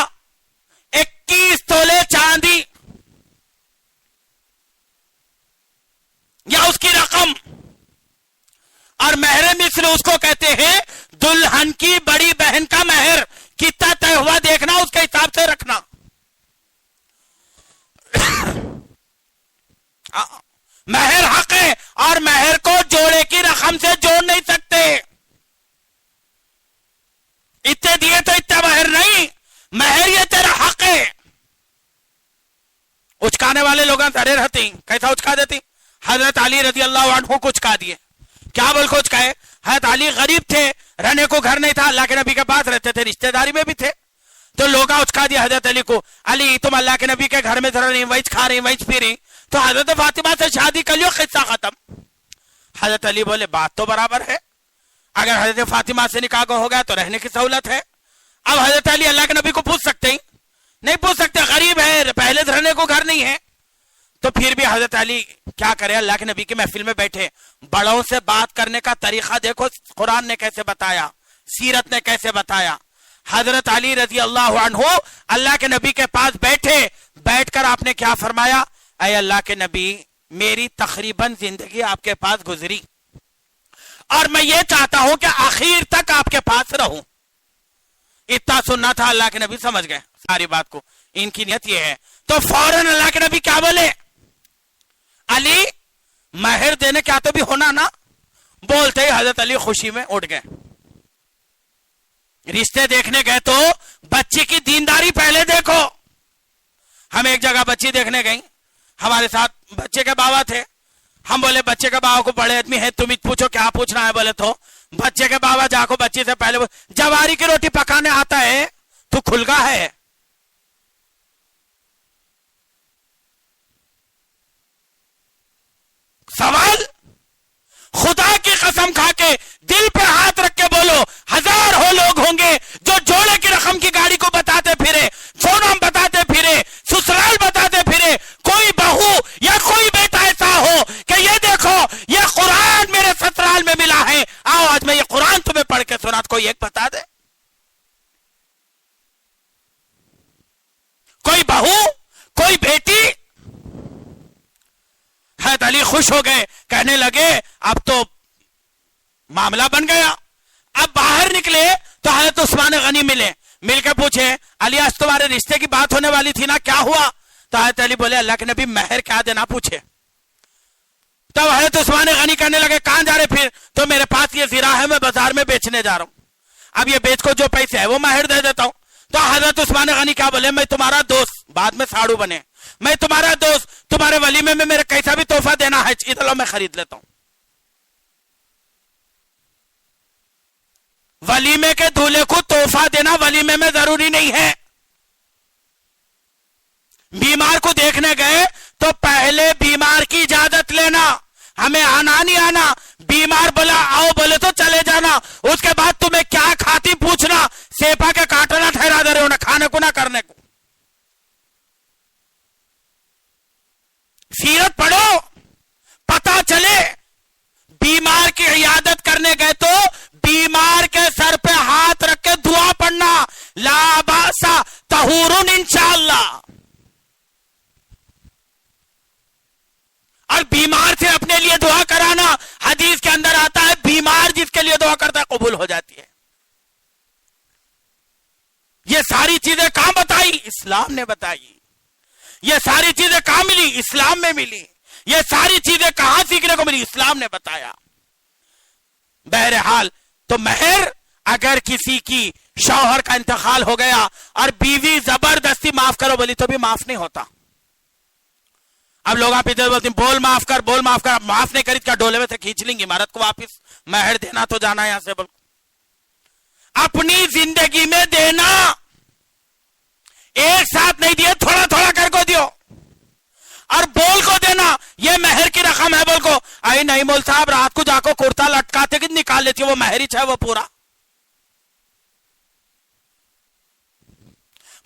21 تولے چاندی یا اس کی رقم. اور مہر مثل اس کو کہتے ہیں دلہن کی بڑی بہن کا مہر. کتنا طے ہوا دیکھنا، اس کے حساب سے رکھنا. مہر حق ہے اور مہر کو جوڑے کی رقم سے جوڑ نہیں سکتے. اتنے دیے تو اتنا مہر نہیں، مہر یہ تیرا حق ہے. اچکانے والے لوگ سڑے رہتے، کیسا اچکا دیتی؟ حضرت علی رضی اللہ عنہ کو اچکا دیے. کیا بول کو اچکائے؟ حضرت علی غریب تھے، رہنے کو گھر نہیں تھا، اللہ کے نبی کے پاس رہتے تھے، رشتہ داری میں بھی تھے، تو لوگا اچکا دیا حضرت علی کو. علی تم اللہ کے نبی کے گھر میں رہ رہی، وہیں کھا رہی، وہیں پی رہی، تو حضرت فاطمہ سے شادی کر لیو، قصہ ختم. حضرت علی بولے بات تو برابر ہے، اگر حضرت فاطمہ سے نکاح ہو گیا تو رہنے کی سہولت ہے. اب حضرت علی اللہ کے نبی کو پوچھ سکتے ہیں؟ نہیں پوچھ سکتے، غریب ہے، پہلے رہنے کو گھر نہیں ہے. تو پھر بھی حضرت علی کیا کرے؟ اللہ کے نبی کی محفل میں بیٹھے، بڑوں سے بات کرنے کا طریقہ دیکھو قرآن نے کیسے بتایا، سیرت نے کیسے بتایا. حضرت علی رضی اللہ عنہ اللہ کے نبی کے پاس بیٹھے، بیٹھ کر آپ نے کیا فرمایا؟ اے اللہ کے نبی، میری تقریباً زندگی آپ کے پاس گزری اور میں یہ چاہتا ہوں کہ آخر تک آپ کے پاس رہوں. اتنا سننا تھا، اللہ کے نبی سمجھ گئے ساری بات کو، ان کی نیت یہ ہے. تو فوراً اللہ کے نبی کیا بولے؟ علی مہر دینے کیا تو بھی ہونا نا. بولتے ہی حضرت علی خوشی میں اٹھ گئے. رشتے دیکھنے گئے تو بچی کی دینداری پہلے دیکھو. ہم ایک جگہ بچی دیکھنے گئی، ہمارے ساتھ بچے کے بابا تھے. ہم بولے بچے کے بابا کو بڑے آدمی ہے، تم پوچھو کیا پوچھنا ہے. بولے تو بچے کے بابا جا کو بچی سے پہلے جواری کی روٹی پکانے آتا ہے تو کھلگا ہے. سوال خدا کی قسم کھا کے دل پہ ہاتھ رکھ کے بولو، 1000 ہو لوگ ہوں گے جو جوڑے کی رقم کی گاڑی کو بتاتے پھرے، سونم بتاتے پھرے، سسرال بتاتے پھرے. کوئی بہو یا کوئی بیٹا ایسا ہو کہ یہ دیکھو یہ قرآن میرے سسرال میں ملا ہے، آؤ آج میں یہ قرآن تمہیں پڑھ کے سنا. کوئی ایک بتا دے. کوئی بہو، کوئی بیٹی. حضرت علی خوش ہو گئے, کہنے لگے اب تو معاملہ بن گیا. اب باہر نکلے تو حضرت عثمان غنی ملے, مل کے پوچھے علی آج تمہارے رشتے کی بات ہونے والی تھی نا, کیا ہوا؟ تو حضرت علی بولے اللہ کے نبی مہر کیا دینا پوچھے. تب حضرت عثمان غنی کہنے لگے کہاں جا رہے پھر؟ تو میرے پاس یہ زرہ ہے, میں بازار میں بیچنے جا رہا ہوں, اب یہ بیچ کو جو پیسے ہے وہ مہر دے دیتا ہوں. تو حضرت عثمان غنی کیا بولے میں تمہارا دوست, بعد میں ساڑو بنے, میں تمہارا دوست, تمہارے ولیمے میں میرے کیسا بھی تحفہ دینا ہے ادھر لو میں خرید لیتا ہوں. ولیمے کے دولہے کو تحفہ دینا ولیمے میں ضروری نہیں ہے. بیمار کو دیکھنے گئے تو پہلے بیمار کی اجازت لینا, ہمیں آنا نہیں آنا, بیمار بولا آؤ بولے تو چلے جانا, اس کے بعد تمہیں کیا کھاتی پوچھنا, سیپا کے کاٹنا ٹھہرا دے رہے ہو نہ کھانے کو نہ کرنے کو. سیرت پڑھو پتا چلے. بیمار کی عیادت کرنے گئے تو بیمار کے سر پہ ہاتھ رکھ کے دعا پڑھنا, لا باسا طہورن انشاءاللہ. اور بیمار سے اپنے لیے دعا کرانا, حدیث کے اندر آتا ہے بیمار جس کے لیے دعا کرتا ہے قبول ہو جاتی ہے. یہ ساری چیزیں کہاں بتائی؟ اسلام نے بتائی. یہ ساری چیزیں کہاں ملی؟ اسلام میں ملی. یہ ساری چیزیں کہاں سیکھنے کو ملی؟ اسلام نے بتایا. بہرحال تو مہر اگر کسی کی شوہر کا انتقال ہو گیا اور بیوی زبردستی معاف کرو بولی تو بھی معاف نہیں ہوتا. اب لوگ آپ ادھر بولتے ہیں بول معاف کر, بول معاف کر, معاف نہیں کری تو کیا ڈولے میں سے کھینچ لیں گی عمارت کو واپس؟ مہر دینا تو جانا یہاں سے, بول اپنی زندگی میں دینا, ایک ساتھ نہیں دیے تھوڑا تھوڑا کر کو دیو. اور بول کو دینا یہ مہر کی رقم ہے, بول کو آئی نہیں مول صاحب رات کو جا کو کرتا لٹکاتے کہ نکال لیتی وہ مہر ہی ہے وہ پورا.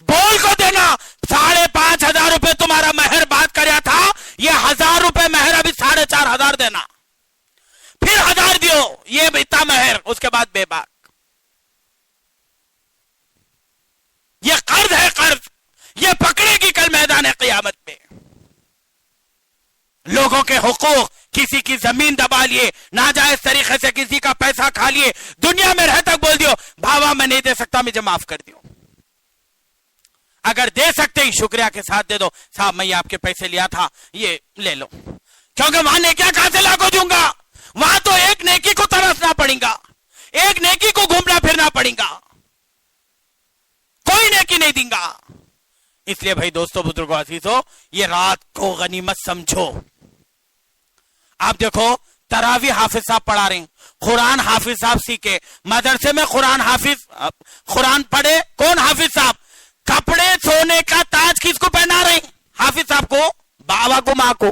بول کو دینا 5,500 روپے تمہارا مہر بات کریا تھا, یہ 1,000 روپے مہر ابھی 4,500 دینا, پھر 1,000 دیو, یہ اتنا مہر, اس کے بعد بے باک. یہ قرض ہے قرض, یہ پکڑے گی کل میدان قیامت میں. لوگوں کے حقوق, کسی کی زمین دبا لیے, ناجائز طریقے سے کسی کا پیسہ کھا لیے, دنیا میں رہ تک بول دیو بھاوا میں نہیں دے سکتا مجھے معاف کر دیو. اگر دے سکتے ہی شکریہ کے ساتھ دے دو, صاحب میں یہ آپ کے پیسے لیا تھا یہ لے لو, کیونکہ وہاں نیکیاں کہاں سے لاکھوں دوں گا, وہاں تو ایک نیکی کو ترسنا پڑے گا, ایک نیکی کو گھومنا پھرنا پڑے گا, کوئی نیکی نہیں دیں گا. اس لیے بھائی دوستو بزرگو عزیزو, یہ رات کو غنیمت سمجھو. آپ دیکھو تراوی حافظ صاحب پڑھا رہے ہیں, قرآن حافظ صاحب سیکھے, مدرسے میں قرآن پڑھے, کون حافظ صاحب؟ کپڑے سونے کا تاج کس کو پہنا رہے ہیں؟ حافظ صاحب کو, بابا کو, ماں کو.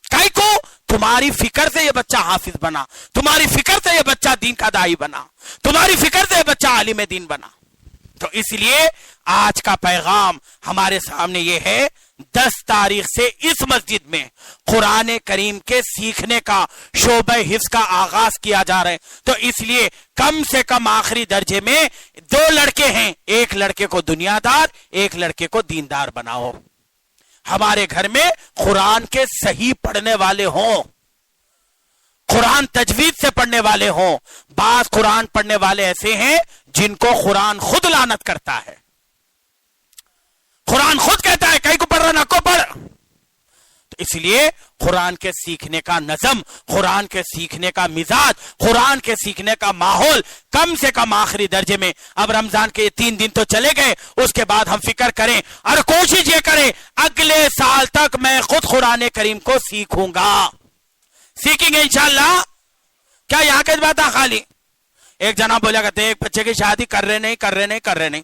کئی کو تمہاری فکر سے یہ بچہ حافظ بنا, تمہاری فکر سے یہ بچہ دین کا داعی بنا, تمہاری فکر سے یہ بچہ عالم دین بنا. تو اس لیے آج کا پیغام ہمارے سامنے یہ ہے, 10 تاریخ سے اس مسجد میں قرآن کریم کے سیکھنے کا شعبہ حفظ کا آغاز کیا جا رہا ہے. تو اس لیے کم سے کم آخری درجے میں 2 لڑکے ہیں, ایک لڑکے کو دنیا دار, ایک لڑکے کو دیندار بناؤ. ہمارے گھر میں قرآن کے صحیح پڑھنے والے ہوں, قرآن تجوید سے پڑھنے والے ہوں. بعض قرآن پڑھنے والے ایسے ہیں جن کو قرآن خود لعنت کرتا ہے, قرآن خود کہتا ہے کہیں کو پڑھ رہا نہ کو پڑھ. تو اس لیے قرآن کے سیکھنے کا نظم, قرآن کے سیکھنے کا مزاج, قرآن کے سیکھنے کا ماحول کم سے کم آخری درجے میں. اب رمضان کے 3 دن تو چلے گئے, اس کے بعد ہم فکر کریں اور کوشش یہ کریں اگلے سال تک میں خود قرآن کریم کو سیکھوں گا. سیکھیں گے انشاءاللہ. کیا یہاں کی بات ہے خالی؟ ایک جناب بولا کرتے ایک بچے کی شادی کر رہے نہیں,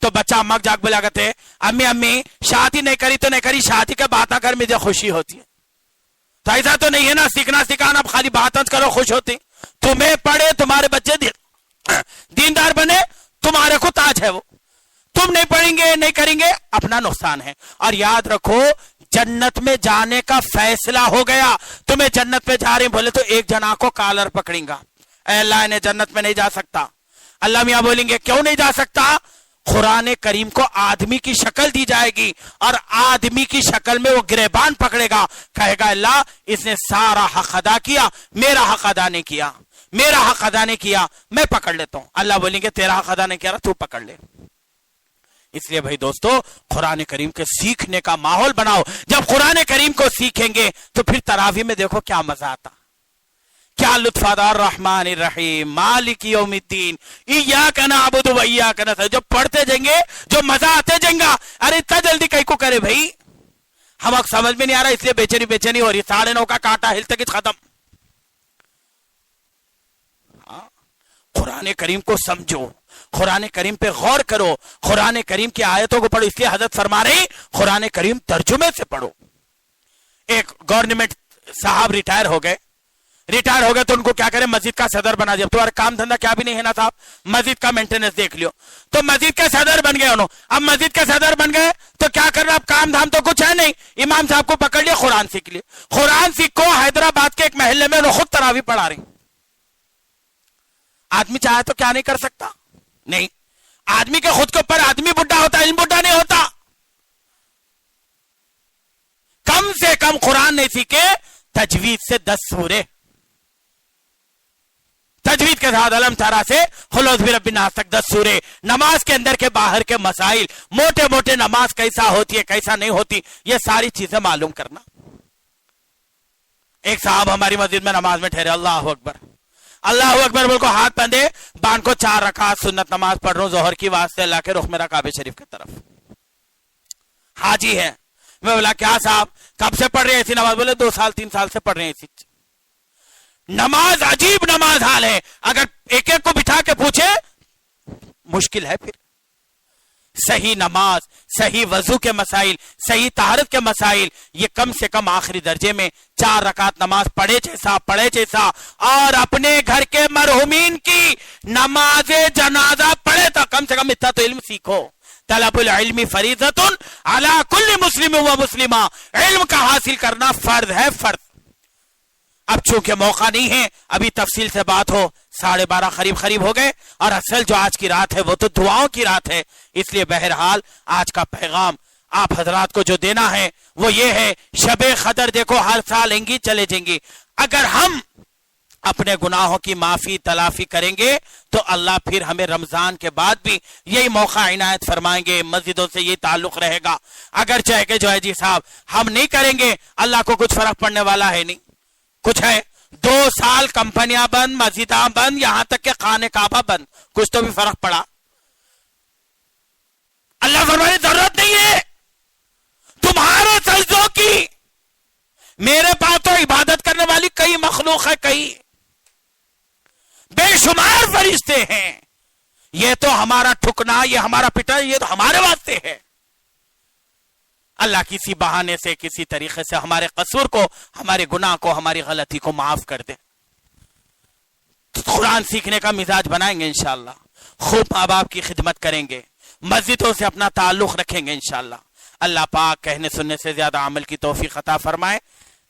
تو بچہ اماں جاگ بولا کرتے امی شادی نہیں کری تو نہیں کری, شادی کے باتیں کر مجھے خوشی ہوتی ہے. تو ایسا تو نہیں ہے نا, سیکھنا سکھانا خالی باتیں کرو خوش ہوتی. تمہیں پڑھے, تمہارے بچے دیندار بنے, تمہارے کو تاج ہے وہ. تم نہیں پڑھیں گے, نہیں کریں گے, اپنا نقصان ہے. اور یاد رکھو جنت میں جانے کا فیصلہ ہو گیا, تمہیں جنت میں جا رہے بولے تو ایک جنا کو کالر پکڑیں گا, اے اللہ انہیں جنت میں نہیں جا سکتا. اللہ میاں بولیں گے کیوں نہیں جا سکتا؟ قرآن کریم کو آدمی کی شکل دی جائے گی اور آدمی کی شکل میں وہ گریبان پکڑے گا, کہے گا اللہ اس نے سارا حق ادا کیا, میرا حق ادا نہیں کیا, میرا حق ادا نہیں کیا, میں پکڑ لیتا ہوں. اللہ بولیں گے تیرا حق ادا نہیں کیا, تو پکڑ لے. اس لیے بھائی دوستو, قرآن کریم کے سیکھنے کا ماحول بناؤ. جب قرآن کریم کو سیکھیں گے تو پھر تراویح میں دیکھو کیا مزہ آتا, کیا لطف آتا. الرحمن الرحیم مالک یوم الدین ایاک نعبد و ایاک نستعین, جو پڑھتے جائیں گے جو مزہ آتے جائیں گا. ارے اتنا جلدی کئی کو کرے بھائی, ہم اب سمجھ میں نہیں آ رہا, اس لیے بے چینی ہو رہی. 9:30 کا کاٹا ہلتے کچھ ختم. قرآن کریم کو سمجھو, قرآن کریم پہ غور کرو, قرآن کریم کی آیتوں کو پڑھو. اس لیے حضرت فرما رہے قرآن کریم ترجمے سے پڑھو. ایک گورنمنٹ صاحب ریٹائر ہو گئے تو ان کو کیا کرے, مسجد کا صدر بنا دیا. تمہارا کام دھندا کیا بھی نہیں ہے نا صاحب, مسجد کا مینٹیننس دیکھ لیو. تو مسجد کے صدر بن گئے انہوں. اب مسجد کے صدر بن گئے تو کیا کرنا, اب کام دھام تو کچھ ہے نہیں. امام صاحب کو پکڑ لیا, قرآن سیکھ لیے. قرآن سیکھو. حیدرآباد کے ایک محلے میں انہوں خود تراویح پڑھا رہے. آدمی چاہے تو کیا نہیں کر سکتا, نہیں. آدمی کے خود کے اوپر آدمی بڈھا ہوتا, علم بڈھا نہیں ہوتا. کم سے کم قرآن نہیں سیکھے, تجوید سے 10 سورے, تجوید کے ساتھ علم تارا سے خلوص برب الناس تک 10 سورے. نماز کے اندر کے باہر کے مسائل, موٹے موٹے نماز کیسا ہوتی ہے کیسا نہیں ہوتی, یہ ساری چیزیں معلوم کرنا. ایک صاحب ہماری مسجد میں نماز میں ٹھہرے, اللہ اکبر اللہ اکبر بول کو ہاتھ بندھے, بان کو 4 رکعت سنت نماز پڑھ رہا ہوں ظہر کی واسطے, اللہ کے رخ میرا کعبہ شریف کی طرف. حاجی ہے. میں بولا کیا صاحب کب سے پڑھ رہے ہیں ایسی نماز؟ بولے 2 سال 3 سال سے پڑھ رہے ہیں ایسی نماز. عجیب نماز حال ہے, اگر ایک ایک کو بٹھا کے پوچھے مشکل ہے. پھر صحیح نماز, صحیح وضو کے مسائل, صحیح طہارت کے مسائل, یہ کم سے کم آخری درجے میں 4 رکعت نماز پڑھے جیسا اور اپنے گھر کے مرحومین کی نماز جنازہ پڑھے, تو کم سے کم اتنا تو علم سیکھو. طلب العلم فریضۃ علی کل مسلم و مسلمہ, علم کا حاصل کرنا فرض ہے, فرض. اب چونکہ موقع نہیں ہے ابھی تفصیل سے بات ہو, 12:30 قریب ہو گئے, اور اصل جو آج کی رات ہے وہ تو دعاؤں کی رات ہے. اس لیے بہرحال آج کا پیغام آپ حضرات کو جو دینا ہے وہ یہ ہے, شب قدر دیکھو ہر سال آئیں گی چلے جائیں گی. اگر ہم اپنے گناہوں کی معافی تلافی کریں گے تو اللہ پھر ہمیں رمضان کے بعد بھی یہی موقع عنایت فرمائیں گے, مسجدوں سے یہی تعلق رہے گا. اگر چاہے کہ جو ہے جی صاحب ہم نہیں کریں گے, اللہ کو کچھ فرق پڑنے والا ہے نہیں. کچھ ہے 2 سال کمپنیاں بند, مسجداں بند, یہاں تک کہ خانہ کعبہ بند, کچھ تو بھی فرق پڑا؟ اللہ فرمانے ضرورت نہیں ہے تمہارے سجدوں کی, میرے پاس تو عبادت کرنے والی کئی مخلوق ہے, کئی بے شمار فرشتے ہیں. یہ تو ہمارا ٹھکنا, یہ ہمارا پٹنا, یہ تو ہمارے واسطے ہے. اللہ کسی بہانے سے کسی طریقے سے ہمارے قصور کو, ہمارے گناہ کو, ہماری غلطی کو معاف کر دے. قرآن سیکھنے کا مزاج بنائیں گے انشاءاللہ, خوب ماں باپ کی خدمت کریں گے, مسجدوں سے اپنا تعلق رکھیں گے انشاءاللہ. اللہ پاک کہنے سننے سے زیادہ عمل کی توفیق عطا فرمائے.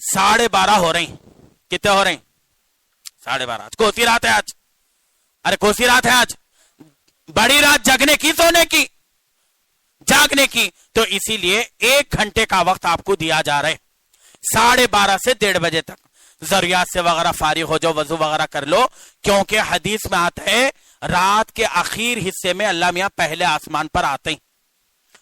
12:30 ہو رہی, کتنے ہو رہی؟ 12:30. آج کوسی رات ہے, آج ارے کوسی رات ہے, آج بڑی رات جگنے کی, سونے کی, جاگنے کی. تو اسی لیے 1 گھنٹے کا وقت آپ کو دیا جا رہا ہے, 12:30 سے 1:30 بجے تک. ضروریات سے وغیرہ فارغ ہو جاؤ, وضو وغیرہ کر لو, کیونکہ حدیث میں آتا ہے رات کے اخیر حصے میں اللہ میاں پہلے آسمان پر آتے ہیں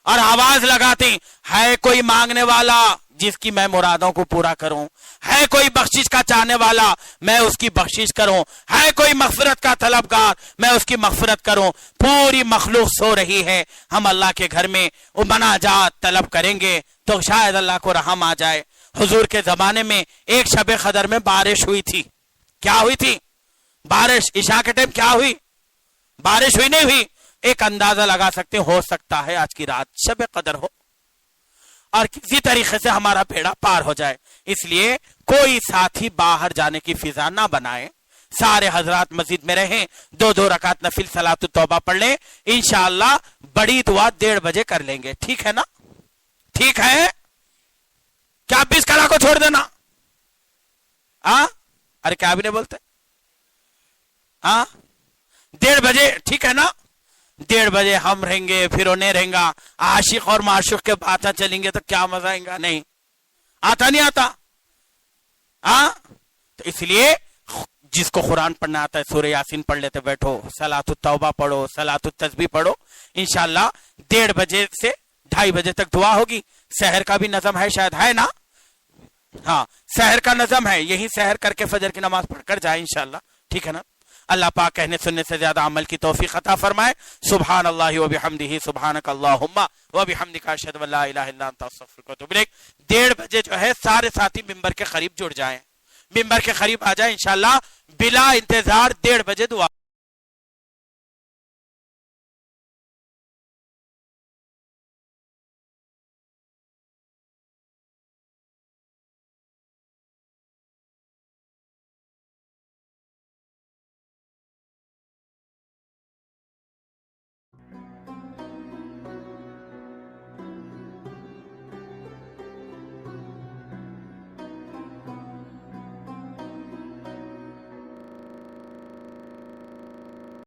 اور آواز لگاتے ہیں, ہے کوئی مانگنے والا جس کی میں مرادوں کو پورا کروں, ہے کوئی بخشش کا چاہنے والا میں اس کی بخشش کروں, ہے کوئی مغفرت کا طلبگار میں اس کی مغفرت کروں. پوری مخلوق سو رہی ہے, ہم اللہ کے گھر میں مناجات طلب کریں گے تو شاید اللہ کو رحم آ جائے. حضور کے زمانے میں ایک شب قدر میں بارش ہوئی تھی. کیا ہوئی تھی؟ بارش. عشاء کے ٹائم کیا ہوئی؟ بارش ہوئی نہیں ہوئی؟ ایک اندازہ لگا سکتے, ہو سکتا ہے آج کی رات شب قدر ہو اور کسی طریقے سے ہمارا بیڑا پار ہو جائے. اس لیے کوئی ساتھی باہر جانے کی فضا نہ بنائے, سارے حضرات مسجد میں رہیں, 2 رکعت نفل صلاۃ التوبہ پڑھ لیں, انشاءاللہ بڑی دعا 1:30 بجے کر لیں گے. ٹھیک ہے نا؟ ٹھیک ہے کیا 20 کلا کو چھوڑ دینا؟ ارے کیا بھی نہیں بولتے؟ 1:30 بجے ٹھیک ہے نا؟ 1:30 بجے ہم رہیں گے، پھر انہیں رہیں گا، عاشق اور معشوق کے باتیں چلیں گے تو کیا مزہ آئے گا؟ نہیں آتا، نہیں آتا. ہاں تو اس لیے جس کو قرآن پڑھنا آتا ہے سورہ یاسین پڑھ لیتے بیٹھو، صلاۃ التوبہ پڑھو، صلاۃ التسبیح پڑھو، انشاءاللہ 1:30 بجے سے 2:30 بجے تک دعا ہوگی. سحر کا بھی نظم ہے شاید، ہے نا؟ ہاں سحر کا نظم ہے، یہی سحر کر کے فجر کی نماز پڑھ کر جائے انشاءاللہ. ٹھیک ہے نا؟ اللہ پاک کہنے سننے سے زیادہ عمل کی توفیق عطا فرمائے. سبحان اللہ و بحمدہ، سبحانک اللہم و بحمدک، اشہد ان لا الہ الا انت، استغفرک و اتوب الیک. 1:30 بجے جو ہے سارے ساتھی ممبر کے قریب جڑ جائیں، ممبر کے قریب آ جائیں، انشاءاللہ بلا انتظار 1:30 بجے دعا